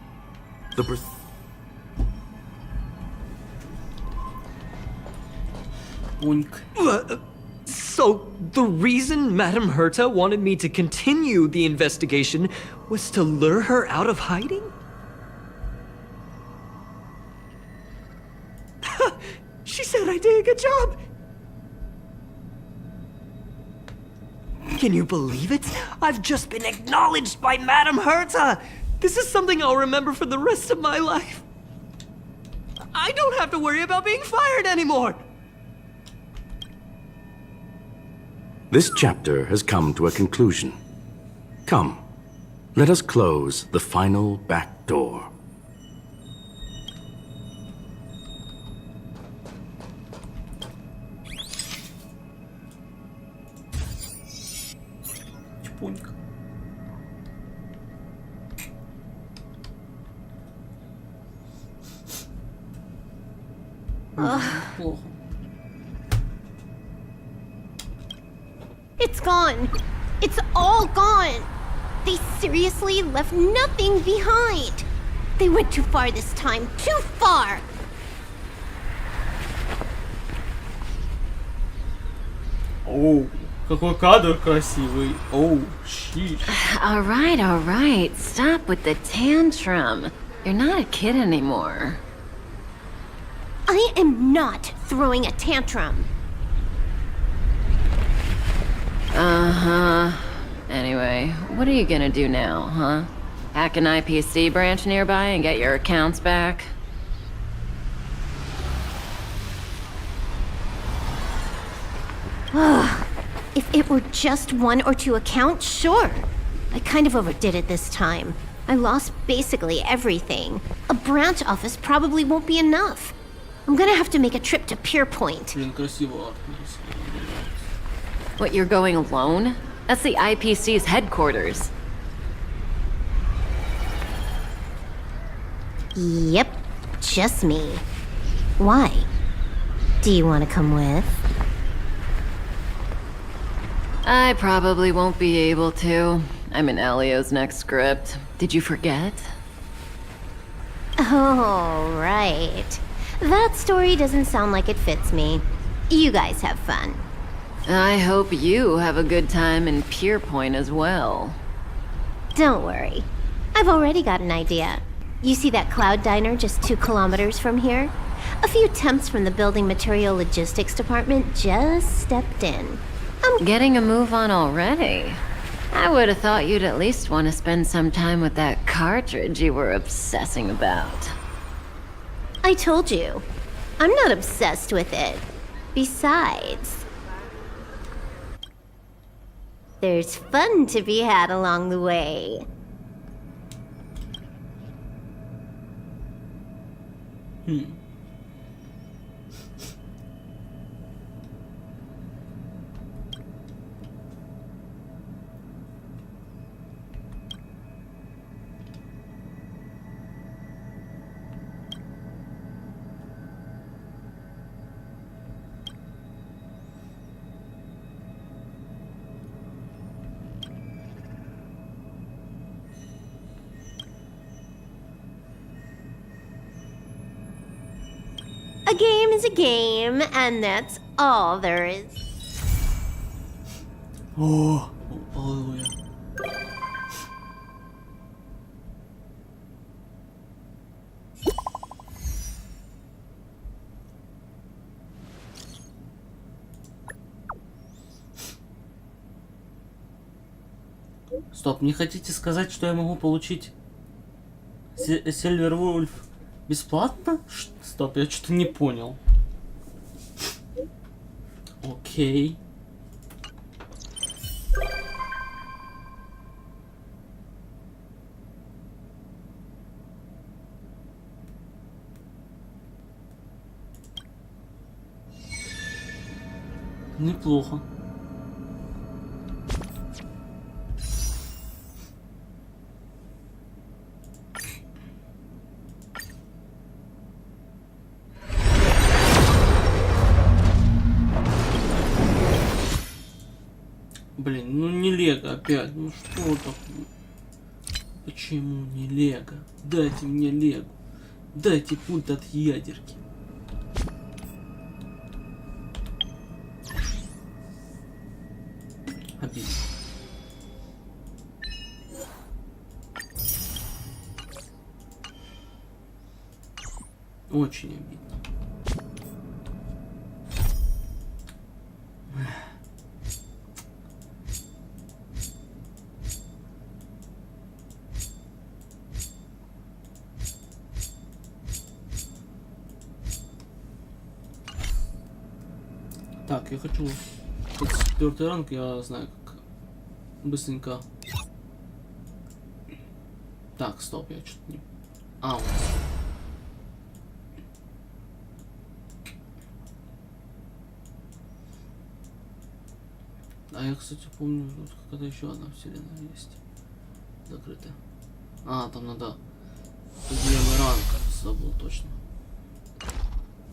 So, the reason Madame Herta wanted me to continue the investigation was to lure her out of hiding? She said I did a good job. Can you believe it? I've just been acknowledged by Madame Herta! This is something I'll remember for the rest of my life. I don't have to worry about being fired anymore! This chapter has come to a conclusion. Come, let us close the final back door. Чпунька. Плохо. It's gone. It's all gone. They seriously left nothing behind. They went too far this time. Too far. Оу, какой кадр красивый. Оу, щит. All right. Stop with the tantrum. You're not a kid anymore. I am not throwing a tantrum. Uh-huh. Anyway, what are you gonna do now, huh? Hack an IPC branch nearby and get your accounts back? If it were just one or two accounts, sure. I kind of overdid it this time. I lost basically everything. A branch office probably won't be enough. I'm gonna have to make a trip to Pier Point. Блин, красиво. What, you're going alone? That's the IPC's headquarters. Yep, just me. Why? Do you want to come with? I probably won't be able to. I'm in Elio's next script. Did you forget? Oh, right. That story doesn't sound like it fits me. You guys have fun. I hope you have a good time in Pier Point as well. Don't worry. I've already got an idea. You see that cloud diner just 2 kilometers from here? A few temps from the building material logistics department just stepped in. Getting a move on already? I would have thought you'd at least want to spend some time with that cartridge you were obsessing about. I told you. I'm not obsessed with it. Besides, there's fun to be had along the way. A game is a game, and that's all there is. О, аллилуйя. Стоп, не хотите сказать, что я могу получить Silver Wolf бесплатно? Стоп, я что-то не понял. Окей. Неплохо. Блин, ну не Лего опять. Ну что такое? Почему не Лего? Дайте мне Лего. Дайте пульт от ядерки. Обидно. Очень обидно. Так, я хочу... Тут 4-й ранг, я знаю, как быстренько... Так, стоп, я что-то не... А, вот. А я, кстати, помню, тут какая-то еще одна вселенная есть. Закрытая. А, там надо... Определенный ранг, забыл точно.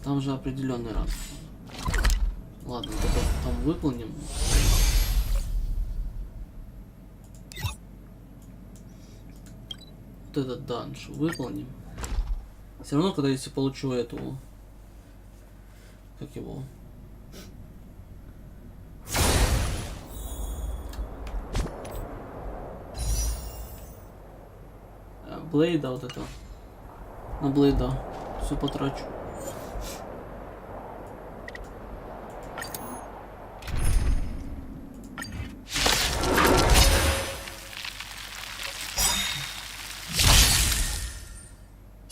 Там же определенный ранг. Ладно, вот это там выполним. Вот этот данж выполним. Все равно, когда если получу эту... Как его? Блейда вот это. На Блейда все потрачу.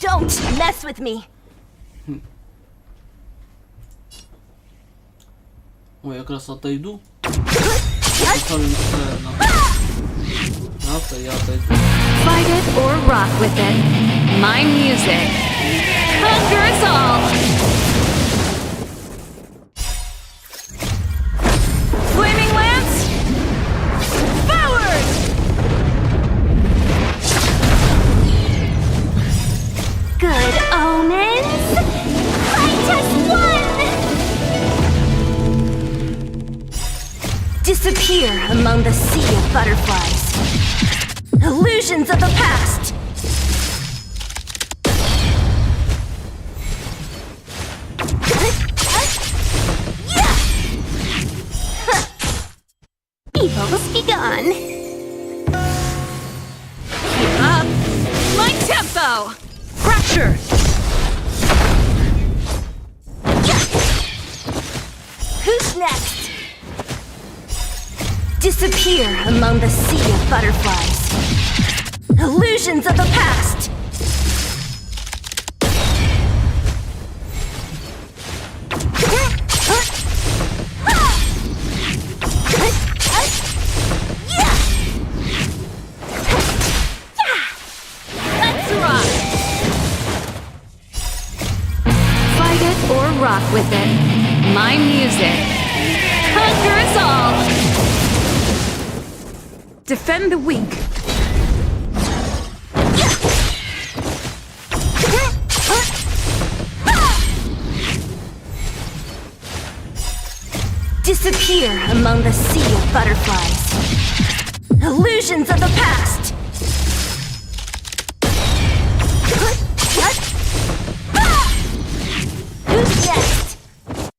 Don't mess with me. Ой, я как раз отойду. Поставлю на авто, я отойду. Fight it or rock with it. My music. Conquer us all. Flaming lance. Forward. Good omens. I just won. Disappear among the sea of butterflies. Illusions of the past. Evils be gone. Keep up. My tempo. Fracture. Who's next? Disappear among the sea of butterflies. Illusions of the past. Let's rock. Fight it or rock with it. My music. Conquer us all. Defend the weak. Disappear among the sea of butterflies. Illusions of the past. Who's next?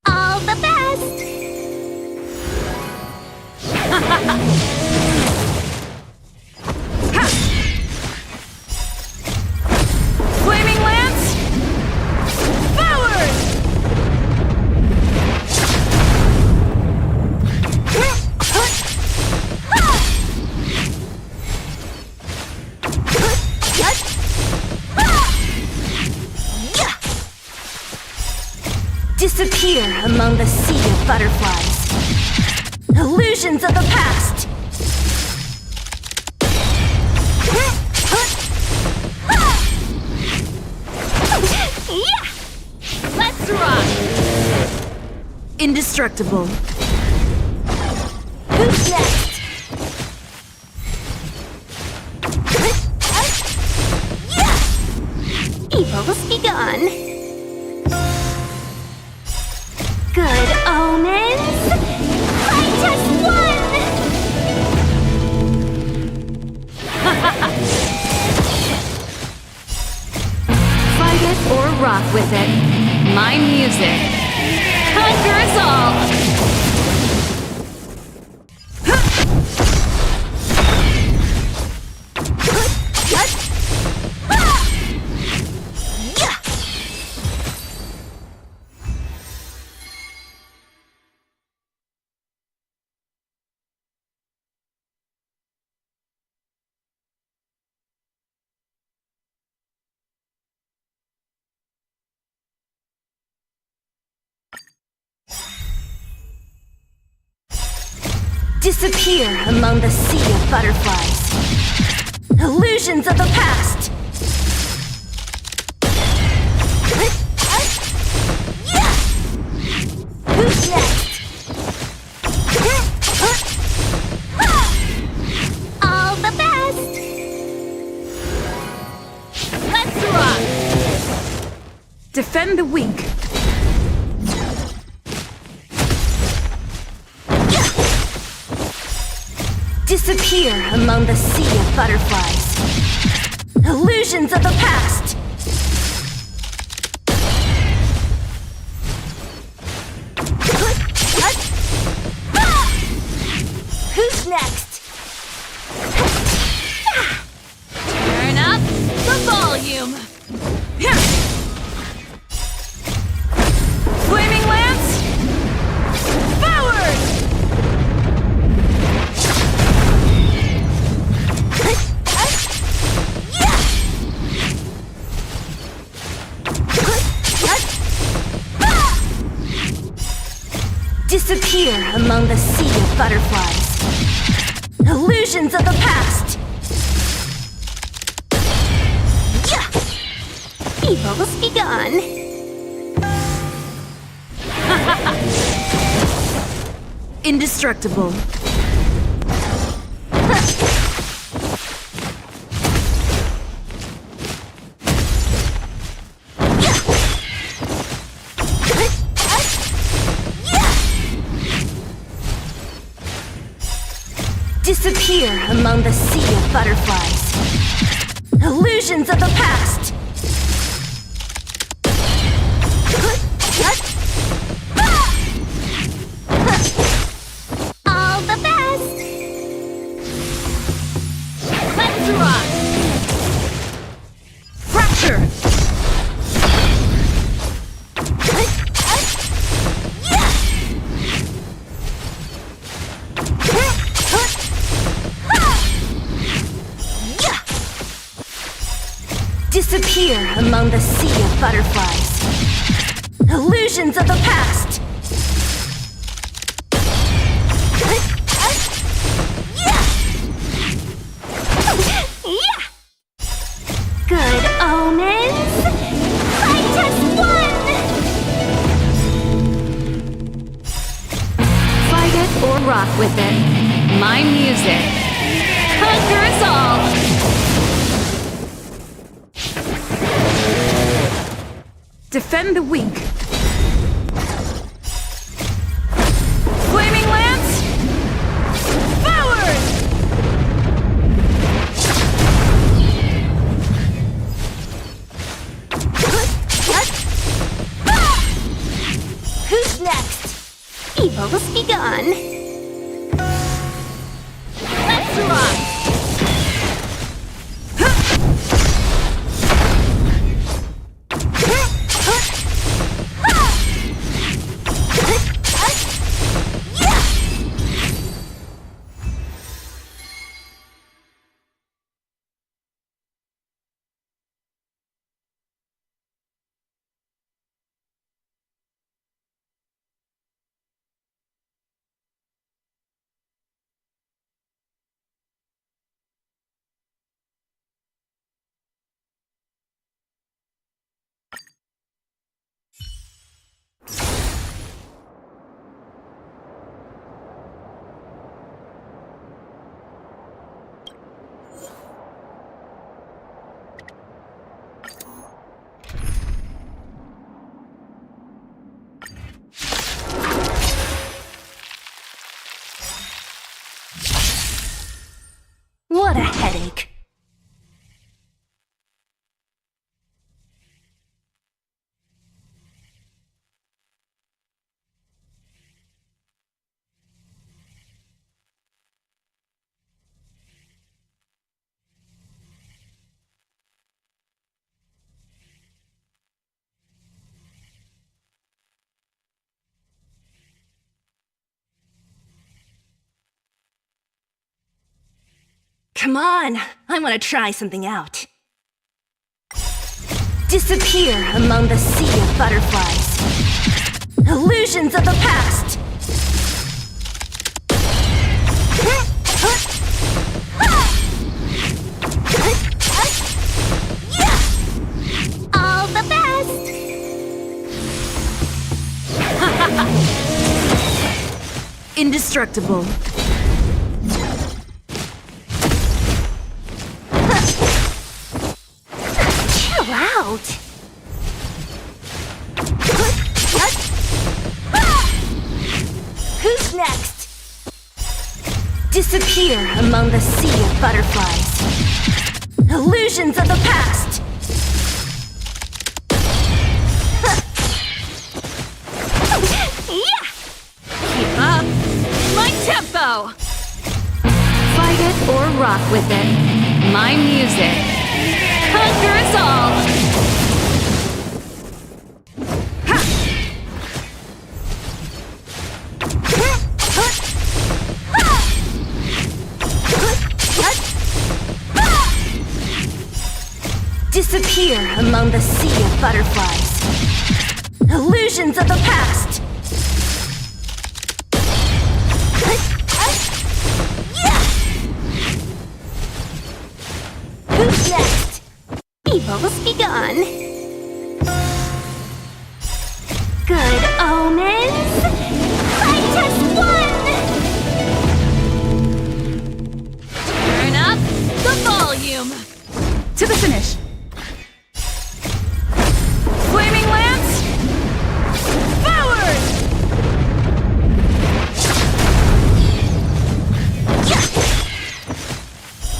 All the best. Flaming lance. Forward. Disappear among the sea of butterflies. Illusions of the past. Let's rock. Indestructible. Who's next? Evils be gone. Good omens. I just won. Fight it or rock with it. My music. Conquer us all. Disappear among the sea of butterflies. Illusions of the past. Who's next? All the best! Let's rock! Defend the weak. Disappear among the sea of butterflies. Illusions of the past. Who's next? Turn up the volume. Flaming lance. Forward! Disappear among the sea of butterflies. Illusions of the past. Evils be gone. Indestructible. Disappear among the sea of butterflies. Illusions of the past. All the best! Let's rock! Fracture! Disappear among the sea of butterflies. Illusions of the past. Good omens! I just won! Fight it or rock with it. My music conquers all. Defend the weak. Flaming lance. Forward! Who's next? Evils be gone. Let's rock! What a headache. Come on, I want to try something out. Disappear among the sea of butterflies. Illusions of the past. Indestructible. Chill out. Who's next? Disappear among the sea of butterflies. Illusions of the past. Yeah! Keep up. My tempo. Fight it or rock with it. My music. Conquer us all. Disappear among the sea of butterflies. Illusions of the past. Who's next? Evil's begun. Good omens. Fight has won! Turn up the volume. To the finish. Flaming lance. Forward.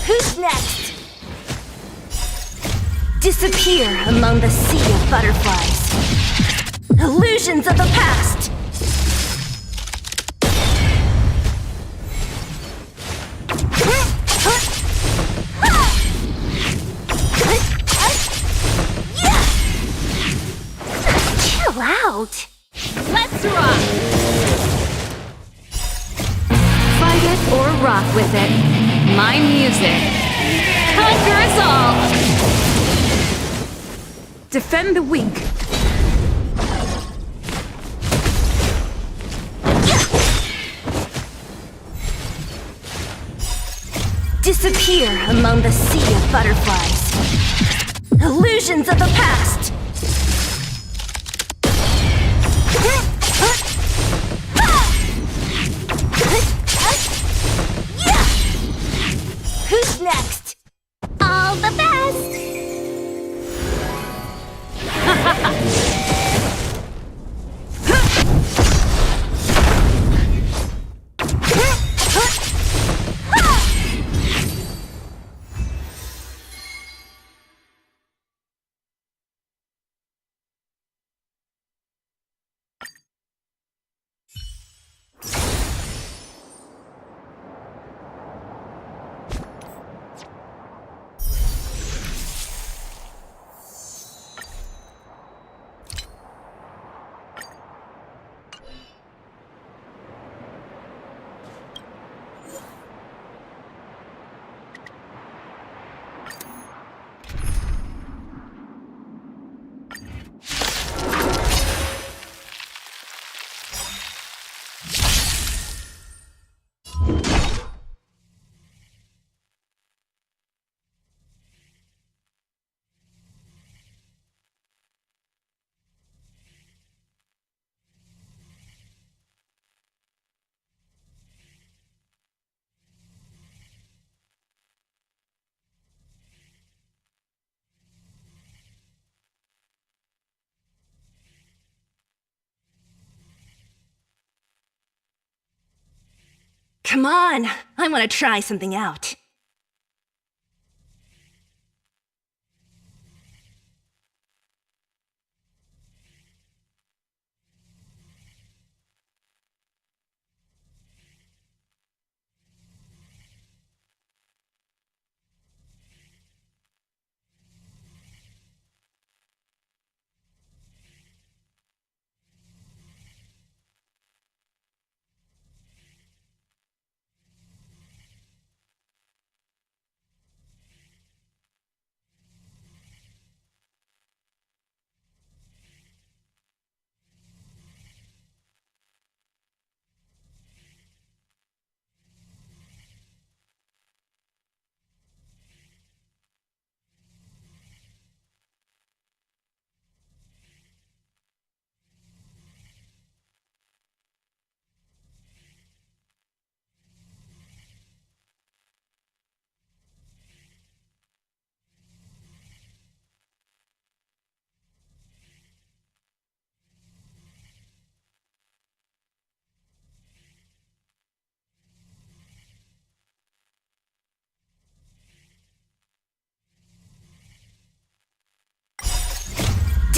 Who's next? Disappear among the sea of butterflies. Illusions of the past. Chill out. Let's rock. Fight it or rock with it. My music. Conquer us all. Defend the weak. Disappear among the sea of butterflies. Illusions of the past. Who's next? All the best. Come on, I want to try something out.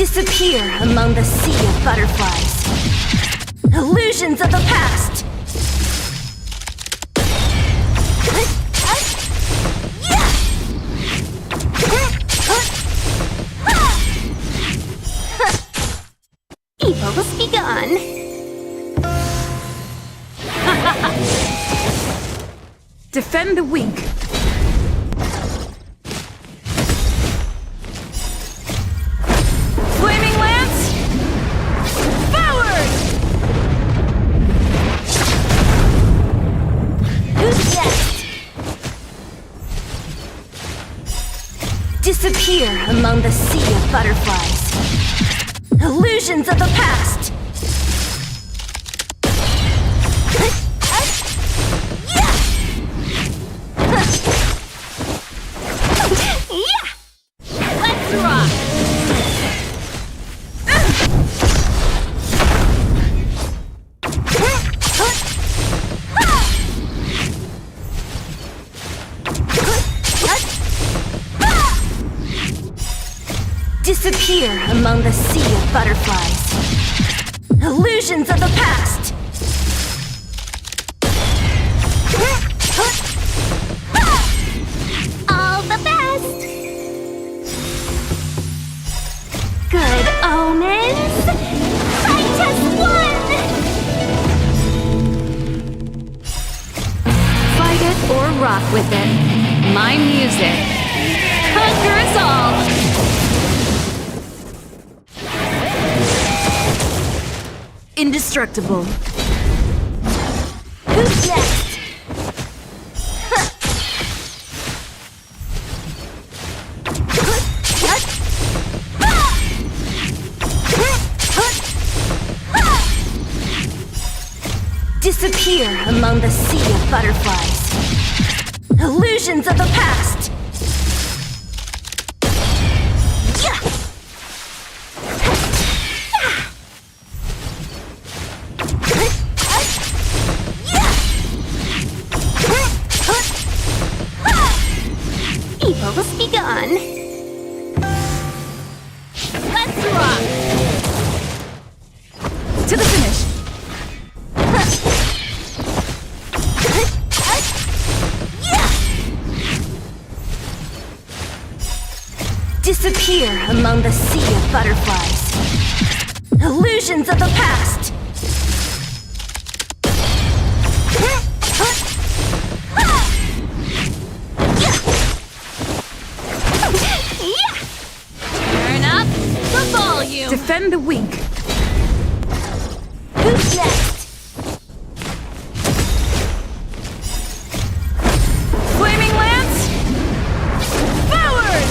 Disappear among the sea of butterflies. Illusions of the past. Evil must be gone. Defend the weak. Flaming lance! Forward! Who's next? Disappear among the sea of butterflies. Illusions of the past. Let's rock! Disappear among the sea of butterflies. Illusions of the past. All the best. Good omens. Fight as one. Fight it or rock with it. My music. Conquer us all! Indestructible. Who's next? Disappear among the sea of butterflies. Illusions of the past. Evil must be gone. Let's rock! To the finish. Disappear among the sea of butterflies. Illusions of the past. Turn up the volume! Defend the weak. Who's next? Flaming lance! Forward!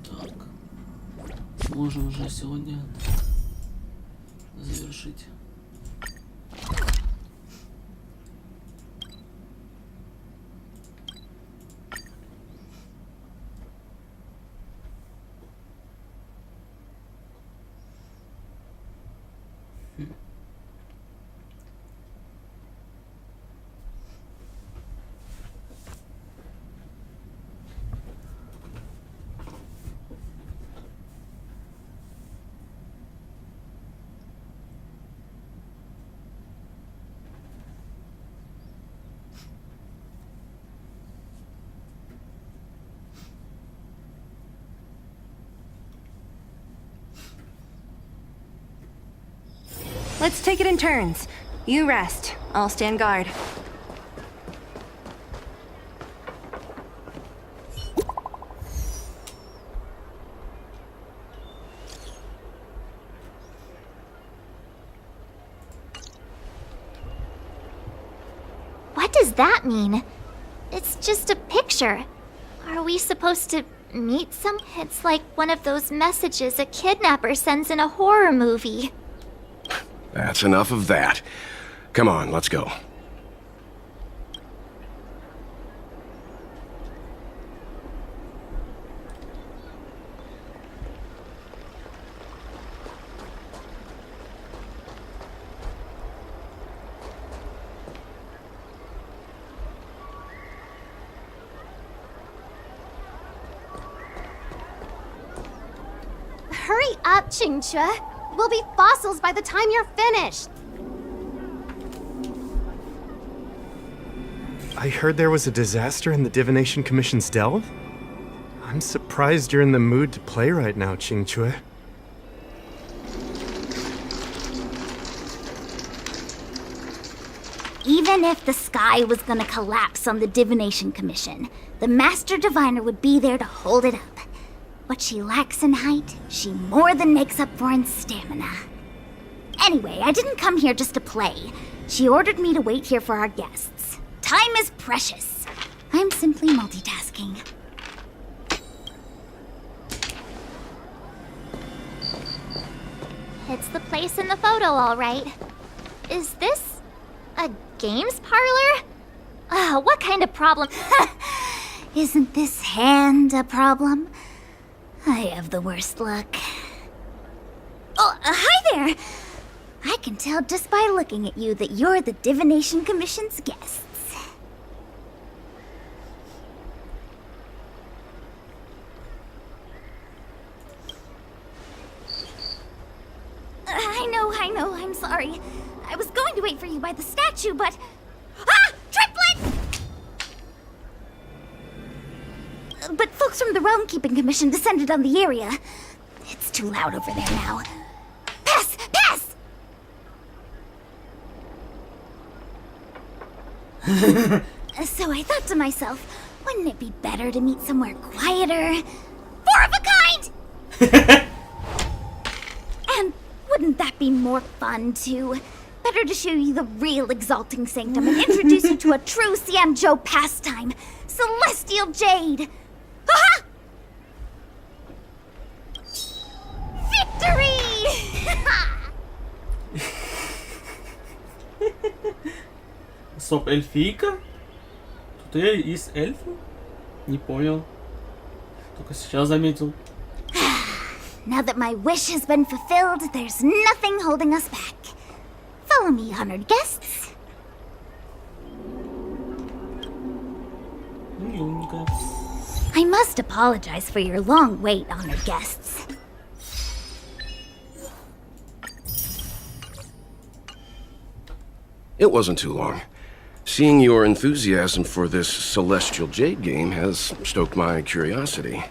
Так. Можем уже сегодня завершить. Let's take it in turns. You rest. I'll stand guard. What does that mean? It's just a picture. Are we supposed to meet some? It's like one of those messages a kidnapper sends in a horror movie. That's enough of that. Come on, let's go. Hurry up, Qingque. We'll be fossils by the time you're finished. I heard there was a disaster in the Divination Commission's delve? I'm surprised you're in the mood to play right now, Qingque. Even if the sky was gonna collapse on the Divination Commission, the Master Diviner would be there to hold it up. What she lacks in height, she more than makes up for in stamina. Anyway, I didn't come here just to play. She ordered me to wait here for our guests. Time is precious. I'm simply multitasking. It's the place in the photo, all right. Is this a games parlor? What kind of problem? Isn't this hand a problem? I have the worst luck. Oh, hi there! I can tell just by looking at you that you're the Divination Commission's guests. I know, I'm sorry. I was going to wait for you by the statue, but... Ah! Triplet! But folks from the Realm Keeping Commission descended on the area. It's too loud over there now. Pass! Pass! So I thought to myself, wouldn't it be better to meet somewhere quieter? Four of a kind! And wouldn't that be more fun, too? Better to show you the real Exalting Sanctum and introduce you to a true Xianzhou pastime, Celestial Jade! Aha! Victory! Стоп, эльфийка? Тут есть эльфы? Не понял. Только сейчас заметил. Now that my wish has been fulfilled, there's nothing holding us back. Follow me, honored guests. Миленько. I must apologize for your long wait, honored guests. It wasn't too long. Seeing your enthusiasm for this Celestial Jade game has stoked my curiosity.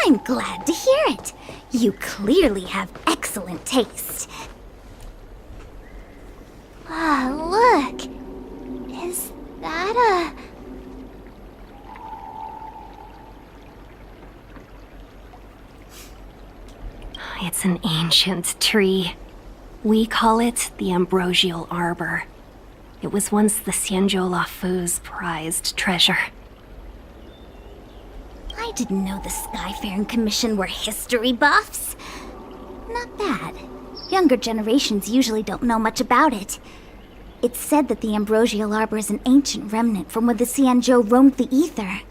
I'm glad to hear it. You clearly have excellent taste. Ah, look. Is that a... It's an ancient tree. We call it the Ambrosial Arbor. It was once the Xianzhou Lafu's prized treasure. I didn't know the Skyfaring Commission were history buffs. Not bad. Younger generations usually don't know much about it. It's said that the Ambrosial Arbor is an ancient remnant from when the Xianzhou roamed the ether.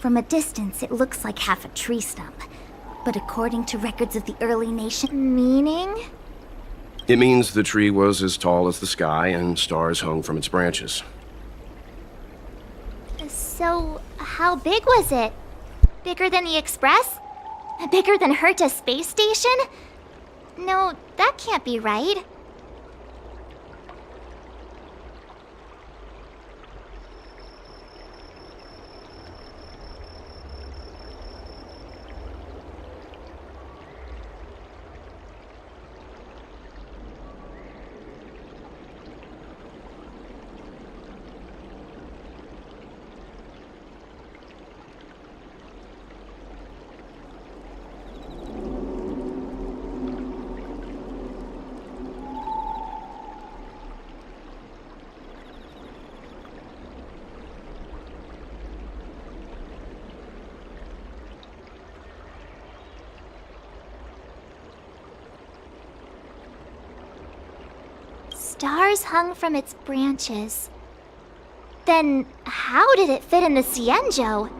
From a distance, it looks like half a tree stump. But according to records of the early nation... Meaning? It means the tree was as tall as the sky and stars hung from its branches. So, how big was it? Bigger than the Express? Bigger than Herta Space Station? No, that can't be right. Stars hung from its branches. Then how did it fit in the Xianzhou?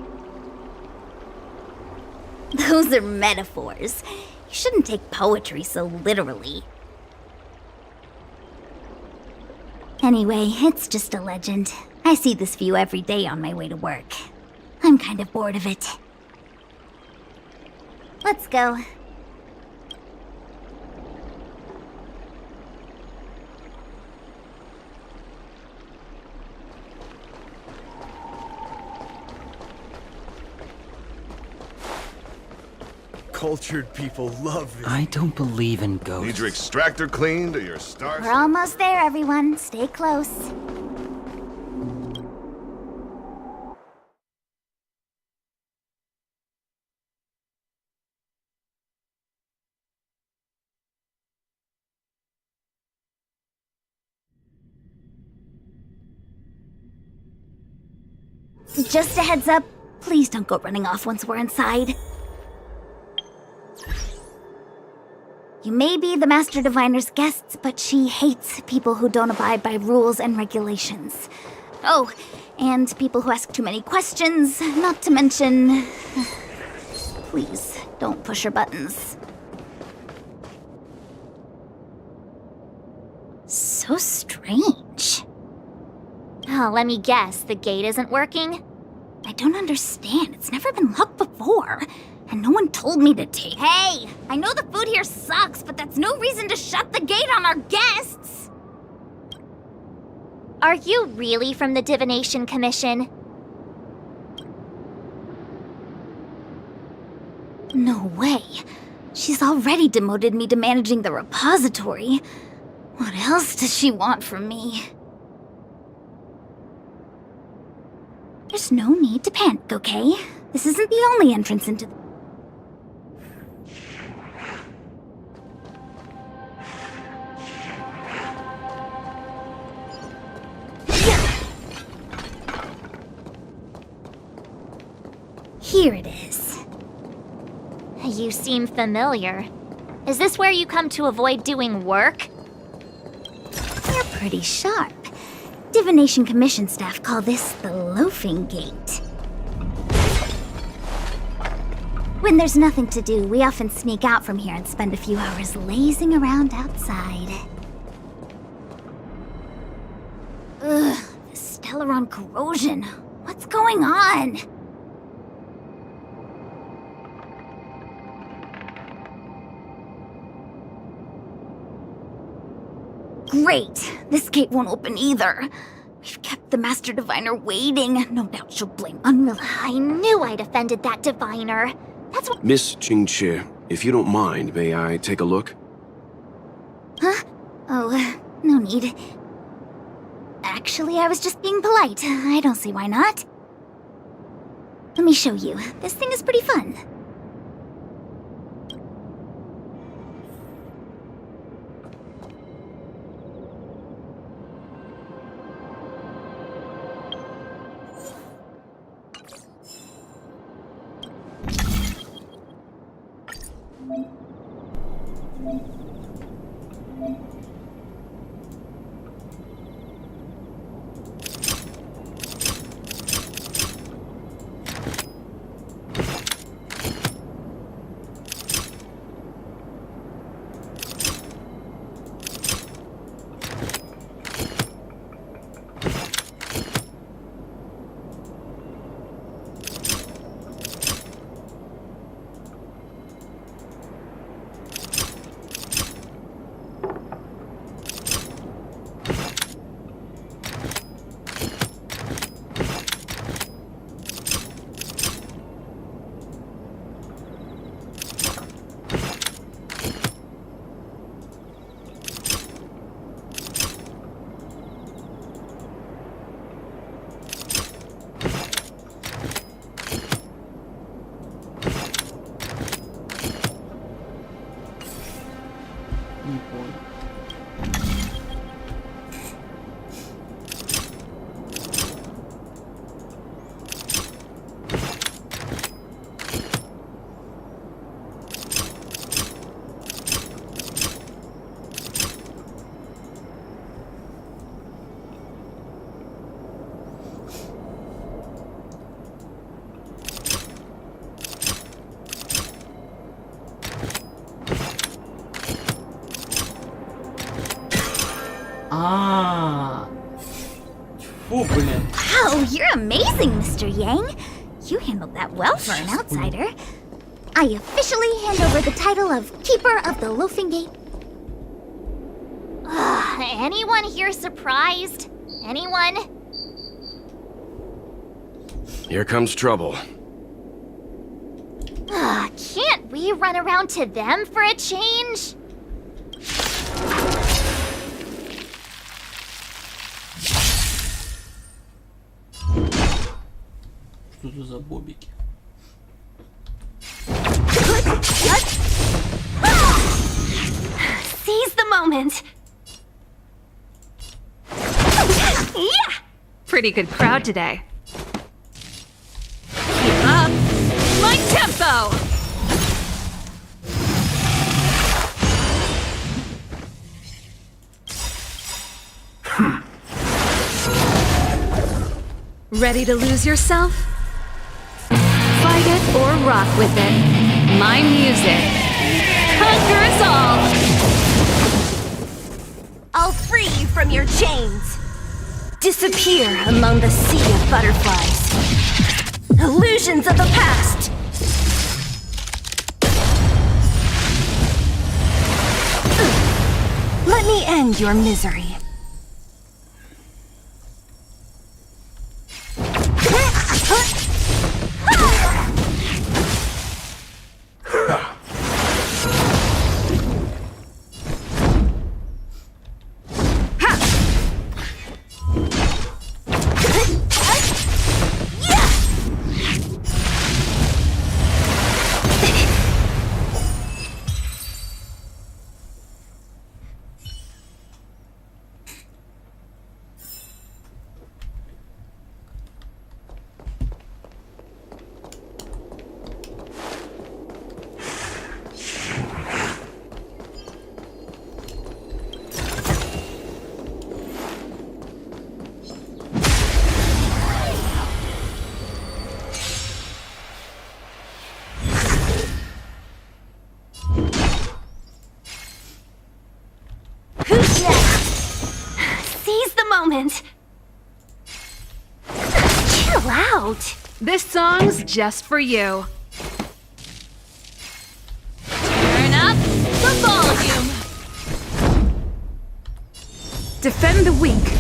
Those are metaphors. You shouldn't take poetry so literally. Anyway, it's just a legend. I see this view every day on my way to work. I'm kind of bored of it. Let's go. Cultured people love it. I don't believe in ghosts. Need your extractor cleaned or your star... We're almost there, everyone. Stay close. Just a heads up, please don't go running off once we're inside. You may be the Master Diviner's guests, but she hates people who don't abide by rules and regulations. Oh, and people who ask too many questions, not to mention... Please, don't push her buttons. So strange. Oh, let me guess, the gate isn't working? I don't understand. It's never been locked before. And no one told me to take... Hey! I know the food here sucks, but that's no reason to shut the gate on our guests! Are you really from the Divination Commission? No way. She's already demoted me to managing the repository. What else does she want from me? There's no need to panic, okay? This isn't the only entrance into the... Here it is. You seem familiar. Is this where you come to avoid doing work? You're pretty sharp. Divination Commission staff call this the Loafing Gate. When there's nothing to do, we often sneak out from here and spend a few hours lazing around outside. Ugh, the Stellaron corrosion. What's going on? Great! This gate won't open either. We've kept the Master Diviner waiting. No doubt she'll blame Unreal. I knew I'd offended that Diviner. That's what. Miss Qingqi, if you don't mind, may I take a look? Huh? Oh, no need. Actually, I was just being polite. I don't see why not. Let me show you. This thing is pretty fun. Не понял. Фу, блин. Wow, you're amazing, Mr. Yang. You handled that well for an outsider. I officially hand over the title of Keeper of the Loafing Gate. Anyone here surprised? Anyone? Here comes trouble. Can't we run around to them for a change? Что это за бобики? Seize the moment. Yeah! Pretty good crowd today. Keep up my tempo! Ready to lose yourself? Fight it or rock with it. My music. Conquer us all! I'll free you from your chains. Disappear among the sea of butterflies. Illusions of the past. Let me end your misery. Who's next? Seize the moment. Chill out. This song's just for you. Turn up the volume. Defend the weak.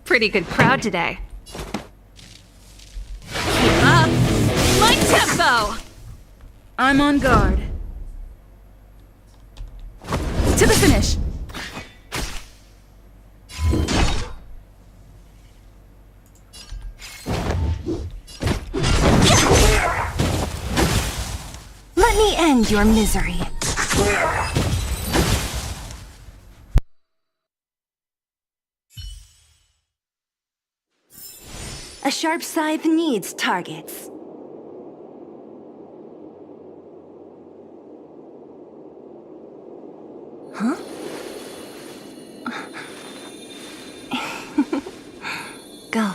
Pretty good crowd today. Keep up my tempo! I'm on guard. To the finish. Let me end your misery. A sharp scythe needs targets. Huh? Go.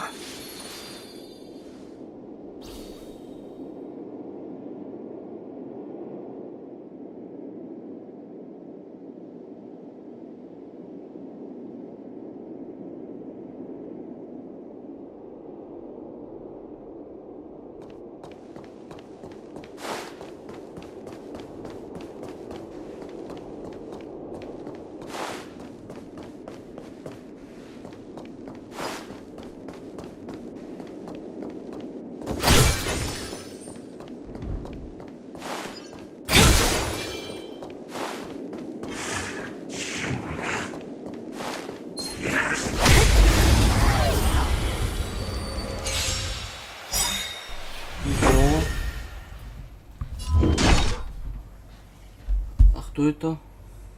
Кто это?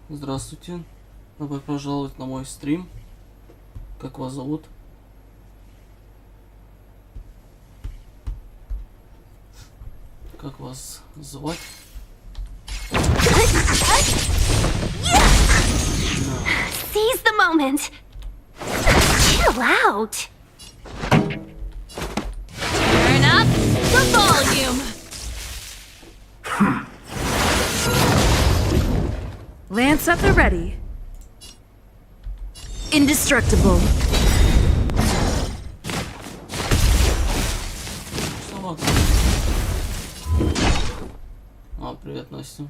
Здравствуйте. Добро пожаловать на мой стрим. Как вас зовут? Как вас звать? Seize the moment. Chill out. Turn up the volume! Lance at the ready. Indestructible. А, привет, Настя.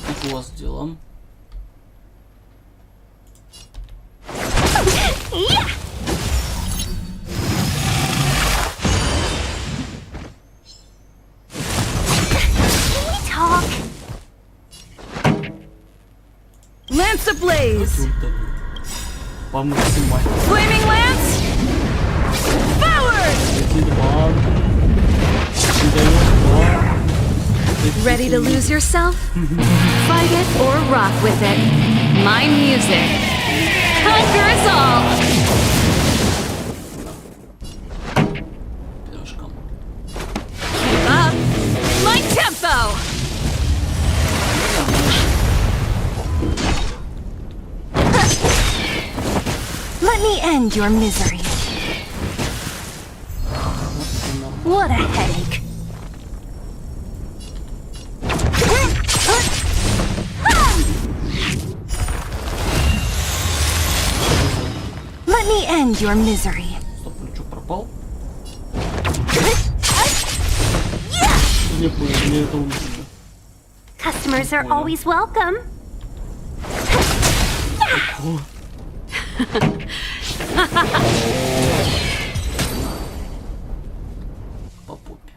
Как у вас дела? Lance ablaze! Flaming Lance! Forward! Ready to lose yourself? Fight it or rock with it. My music. Conquer us all! Keep up my tempo! Let me end your misery. What a headache. Let me end your misery. Стоп, ну что, пропал? Customers are always welcome. По попе.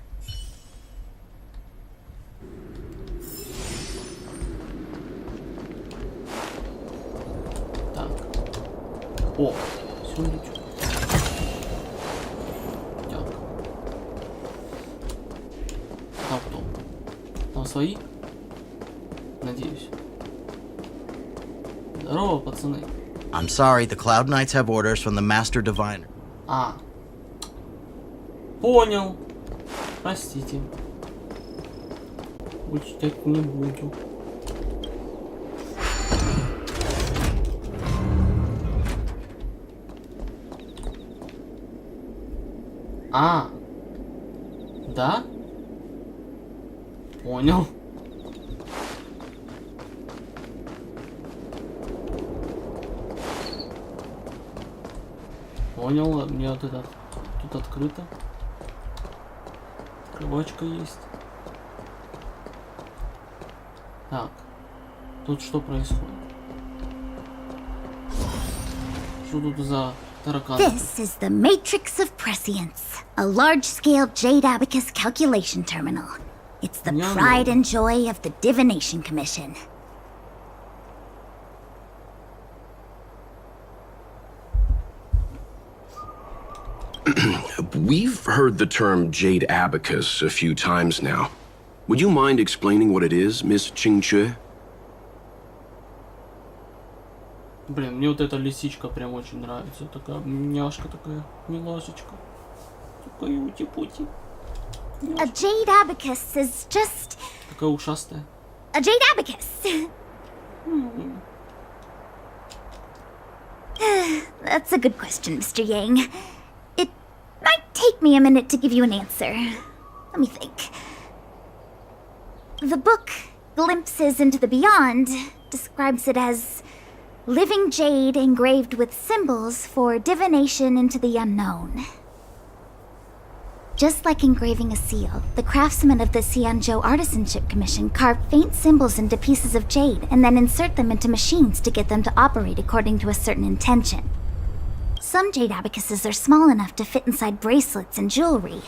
Так. О, сундучок. Так. Там кто? Там свои? Надеюсь. Здорово, пацаны. I'm sorry, the Cloud Knights have orders from the Master Diviner. А. Понял. Простите. Больше так не буду. А. Да? Понял. Понял, мне вот это тут открыто. Открывачка есть. Так. Тут что происходит? Что тут за тараканы? This is the Matrix of Prescience, a large-scale jade abacus calculation terminal. It's the pride and joy of the Divination Commission. We've heard the term jade abacus a few times now. Would you mind explaining what it is, Miss Qingque? Блин, мне вот эта лисичка прям очень нравится. Такая няшка такая, милашечка. Такая ути-пути. A jade abacus is just Такая ушастая. a jade abacus. That's a good question, Mr. Yang. It might take me a minute to give you an answer. Let me think. The book, Glimpses into the Beyond, describes it as living jade engraved with symbols for divination into the unknown. Just like engraving a seal, the craftsmen of the Xianzhou Artisanship Commission carve faint symbols into pieces of jade and then insert them into machines to get them to operate according to a certain intention. Some jade abacuses are small enough to fit inside bracelets and jewelry.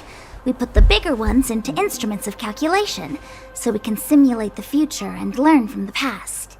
We put the bigger ones into instruments of calculation, so we can simulate the future and learn from the past.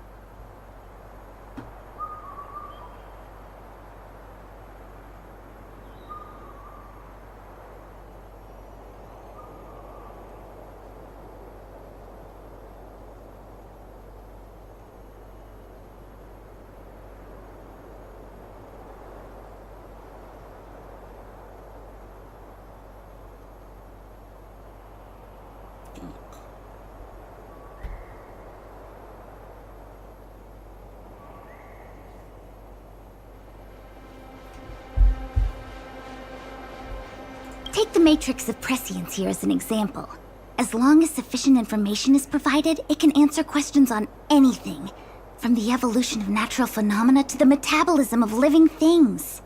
Take the Matrix of Prescience here as an example. As long as sufficient information is provided, it can answer questions on anything, from the evolution of natural phenomena to the metabolism of living things.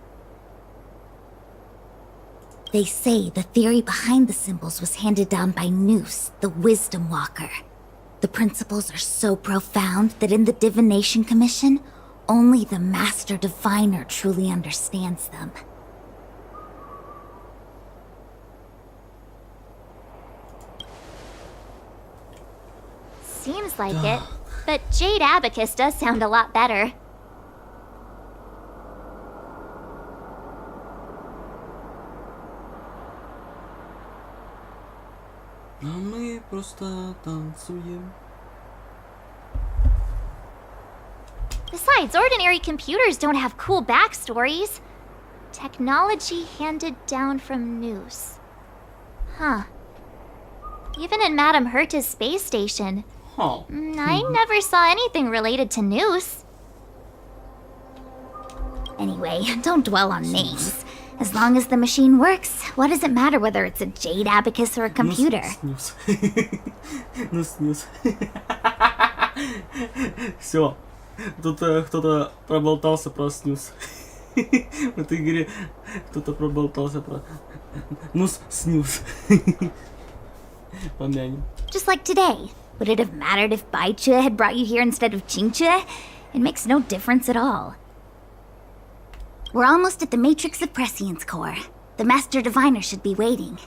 They say the theory behind the symbols was handed down by Noose, the Wisdom Walker. The principles are so profound that in the Divination Commission, only the Master Diviner truly understands them. Seems like it, but Jade Abacus does sound a lot better. А мы просто танцуем. Besides, ordinary computers don't have cool backstories. Technology handed down from Noose. Huh. Even in Madame Herta's space station, I never saw anything related to Noose. Anyway, don't dwell on names. As long as the machine works, what does it matter whether it's a jade abacus or a computer? Снюс. Все. Тут кто-то проболтался про снюс. В этой игре кто-то проболтался про снюс. Помянем. Just like today. Would it have mattered if Baichue had brought you here instead of Qingchue? It makes no difference at all. We're almost at the Matrix of Prescience core. The Master Diviner should be waiting.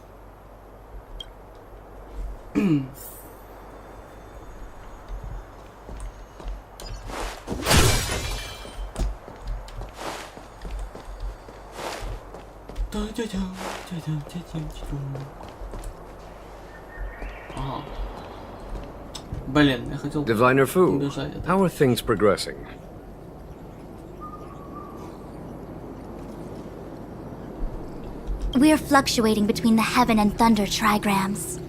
Блин, я хотел Diviner Fu, убежать. how are things progressing? We're fluctuating between the heaven and thunder trigrams.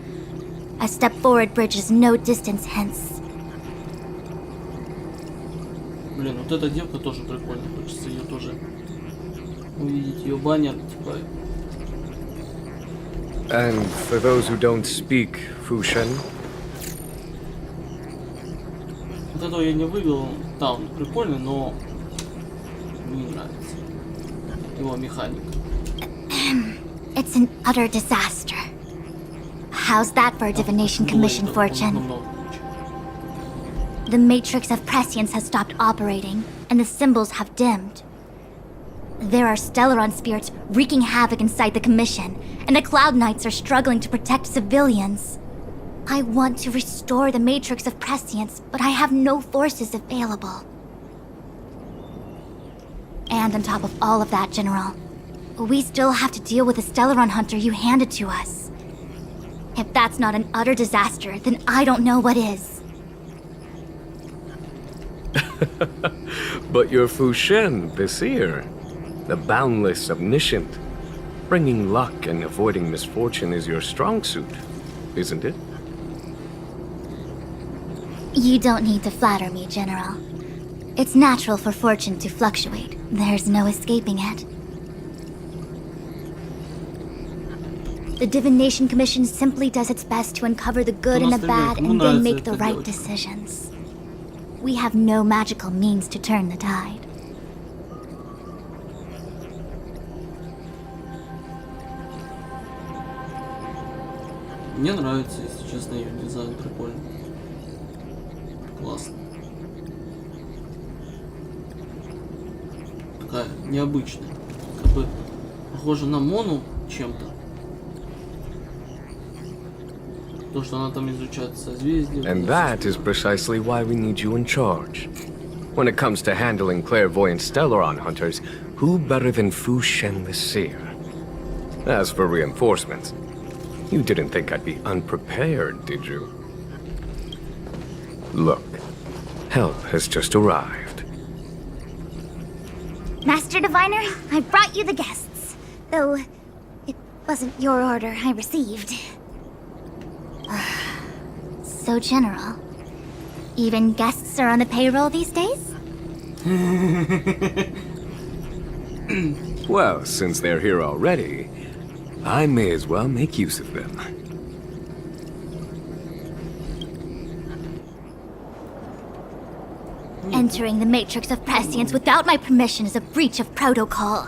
A step forward bridges no distance hence. Блин, вот эта девка тоже прикольная. Хочется ее тоже увидеть. Ее баннер, типа. And for those who don't speak Fushen? Вот этого я не вывел. Да, он прикольный, но мне не нравится его механика. It's an utter disaster. How's that for a Divination Commission fortune? The matrix of prescience has stopped operating, and the symbols have dimmed. There are Stellaron spirits wreaking havoc inside the Commission, and the Cloud Knights are struggling to protect civilians. I want to restore the matrix of prescience, but I have no forces available. And on top of all of that, General, we still have to deal with the Stellaron hunter you handed to us. If that's not an utter disaster, then I don't know what is. But you're Fu Shen, the seer. The boundless omniscient. Bringing luck and avoiding misfortune is your strong suit, isn't it? You don't need to flatter me, General. It's natural for fortune to fluctuate. There's no escaping it. The Divination Commission simply does its best to uncover the good and the bad and then make the right decisions. We have no magical means to turn the tide. Мне нравится, если честно, ее дизайн прикольный. Классно. Такая необычная. Как бы похожа на Мону чем-то. То, что она там изучает созвездия. And that is precisely why we need you in charge. When it comes to handling clairvoyant Stellaron hunters, who better than Fu Shen the Seer? As for reinforcements, you didn't think I'd be unprepared, did you? Look, help has just arrived. Master Diviner, I brought you the guests. Though, it wasn't your order I received. So, General, even guests are on the payroll these days? Well, since they're here already, I may as well make use of them. Entering the matrix of prescience without my permission is a breach of protocol.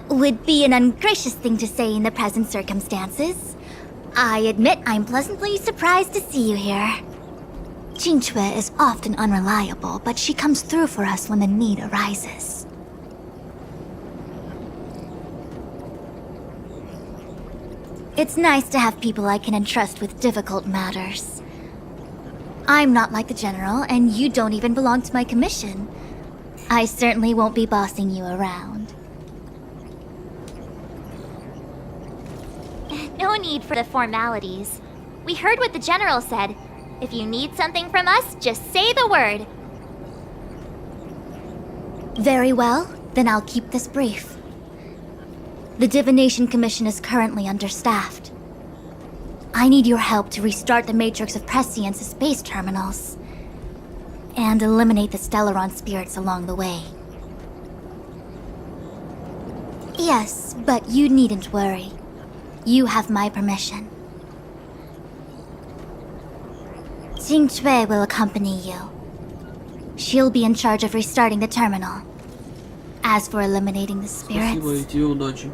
Would be an ungracious thing to say in the present circumstances. I admit I'm pleasantly surprised to see you here. Qingque is often unreliable, but she comes through for us when the need arises. It's nice to have people I can entrust with difficult matters. I'm not like the General, and you don't even belong to my commission. I certainly won't be bossing you around. No need for the formalities. We heard what the General said. If you need something from us, just say the word. Very well, then I'll keep this brief. The Divination Commission is currently understaffed. I need your help to restart the Matrix of Prescience's space terminals and eliminate the Stellaron spirits along the way. Yes, but you needn't worry. You have my permission. Qingque will accompany you. She'll be in charge of restarting the terminal. As for eliminating the spirits... Спасибо, и тебе удачи.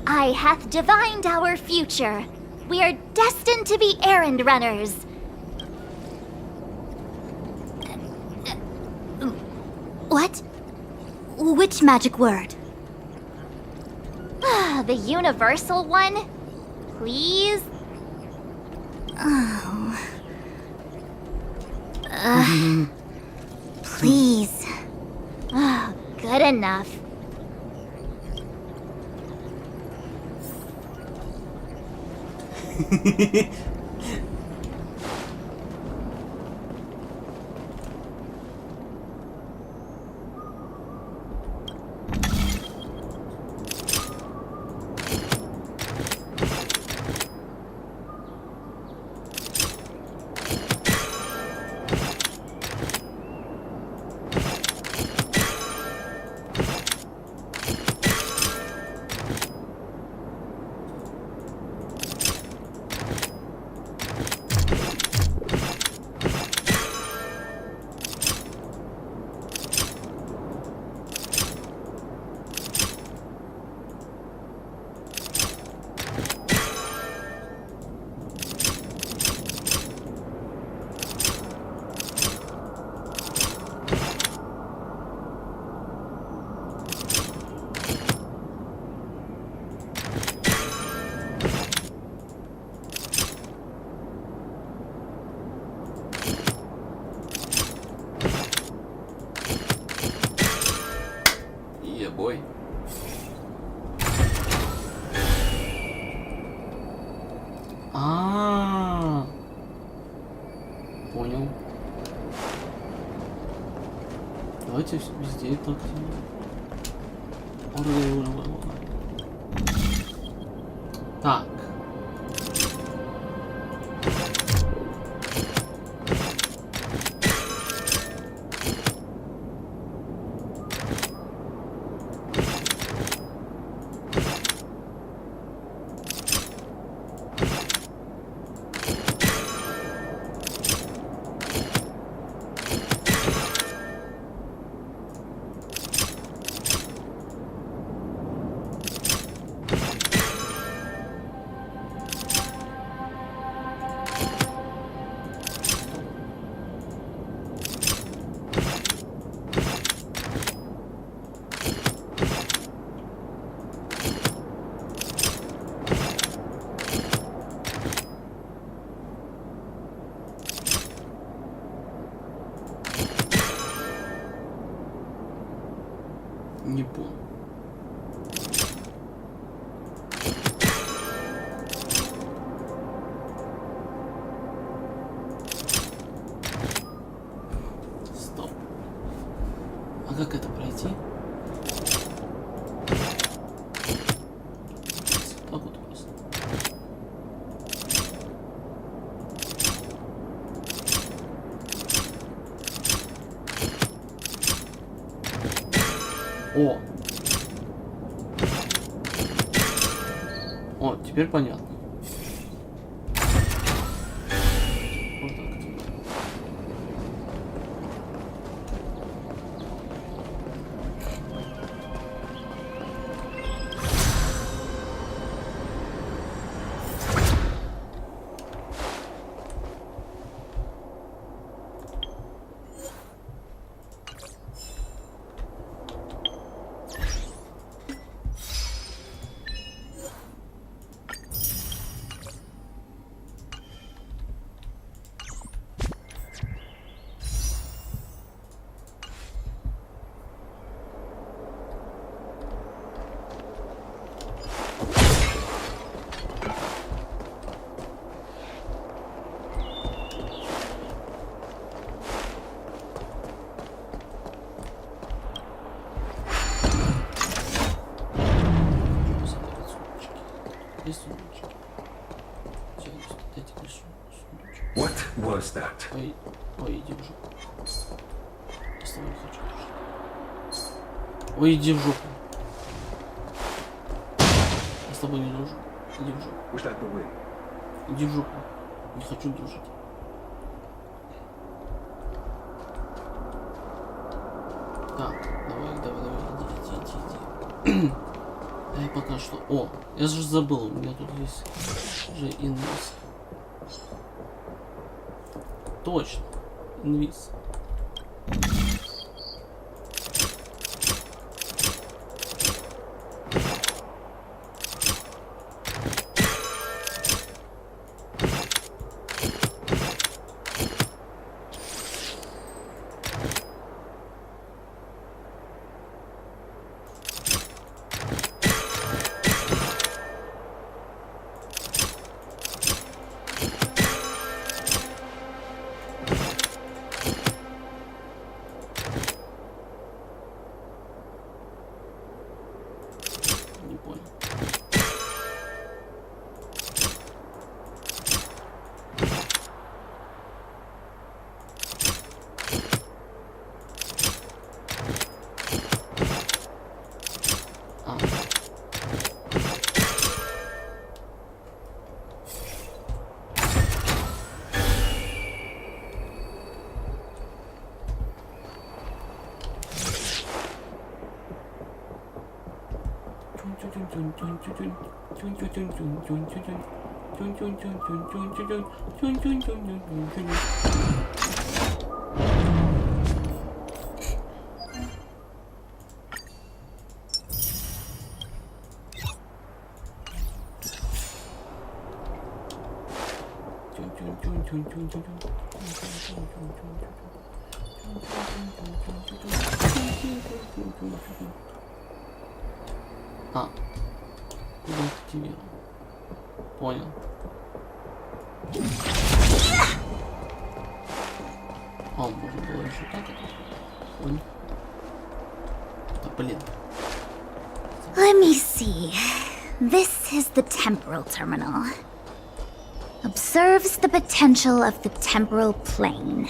I hath divined our future. We are destined to be errand runners. What? Which magic word? The universal one? Please? Oh. Please. Oh, good enough. давайте везде это активируем. Так. Не понял. Стоп. А как это пройти? Так вот просто. О! О, теперь понятно. Вот так. What was that? Ой, иди в жопу. Я с тобой не хочу дружить. Ой, иди в жопу. Я с тобой не дружу. Иди в жопу. Иди в жопу. Не хочу дружить. Так, давай, иди. А я пока что... О, я же забыл, у меня тут есть же инвиз. Точно, инвиз. Не понял. А, активировал. Понял. А, можно было еще так это. Понял. Блин. Let me see. This is the temporal terminal. Observes the potential of the temporal plane.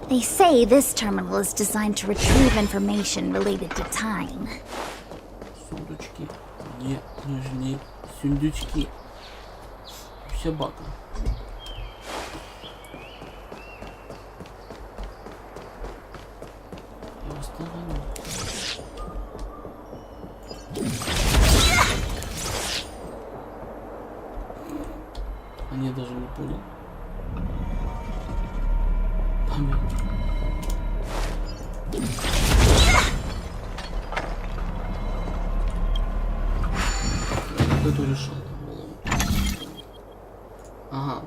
They say this terminal is designed to retrieve information related to time. Сундучки. Мне нужны сундучки. Собака. Я остану. Они даже не понял. Память. Кто решил голову? Ага.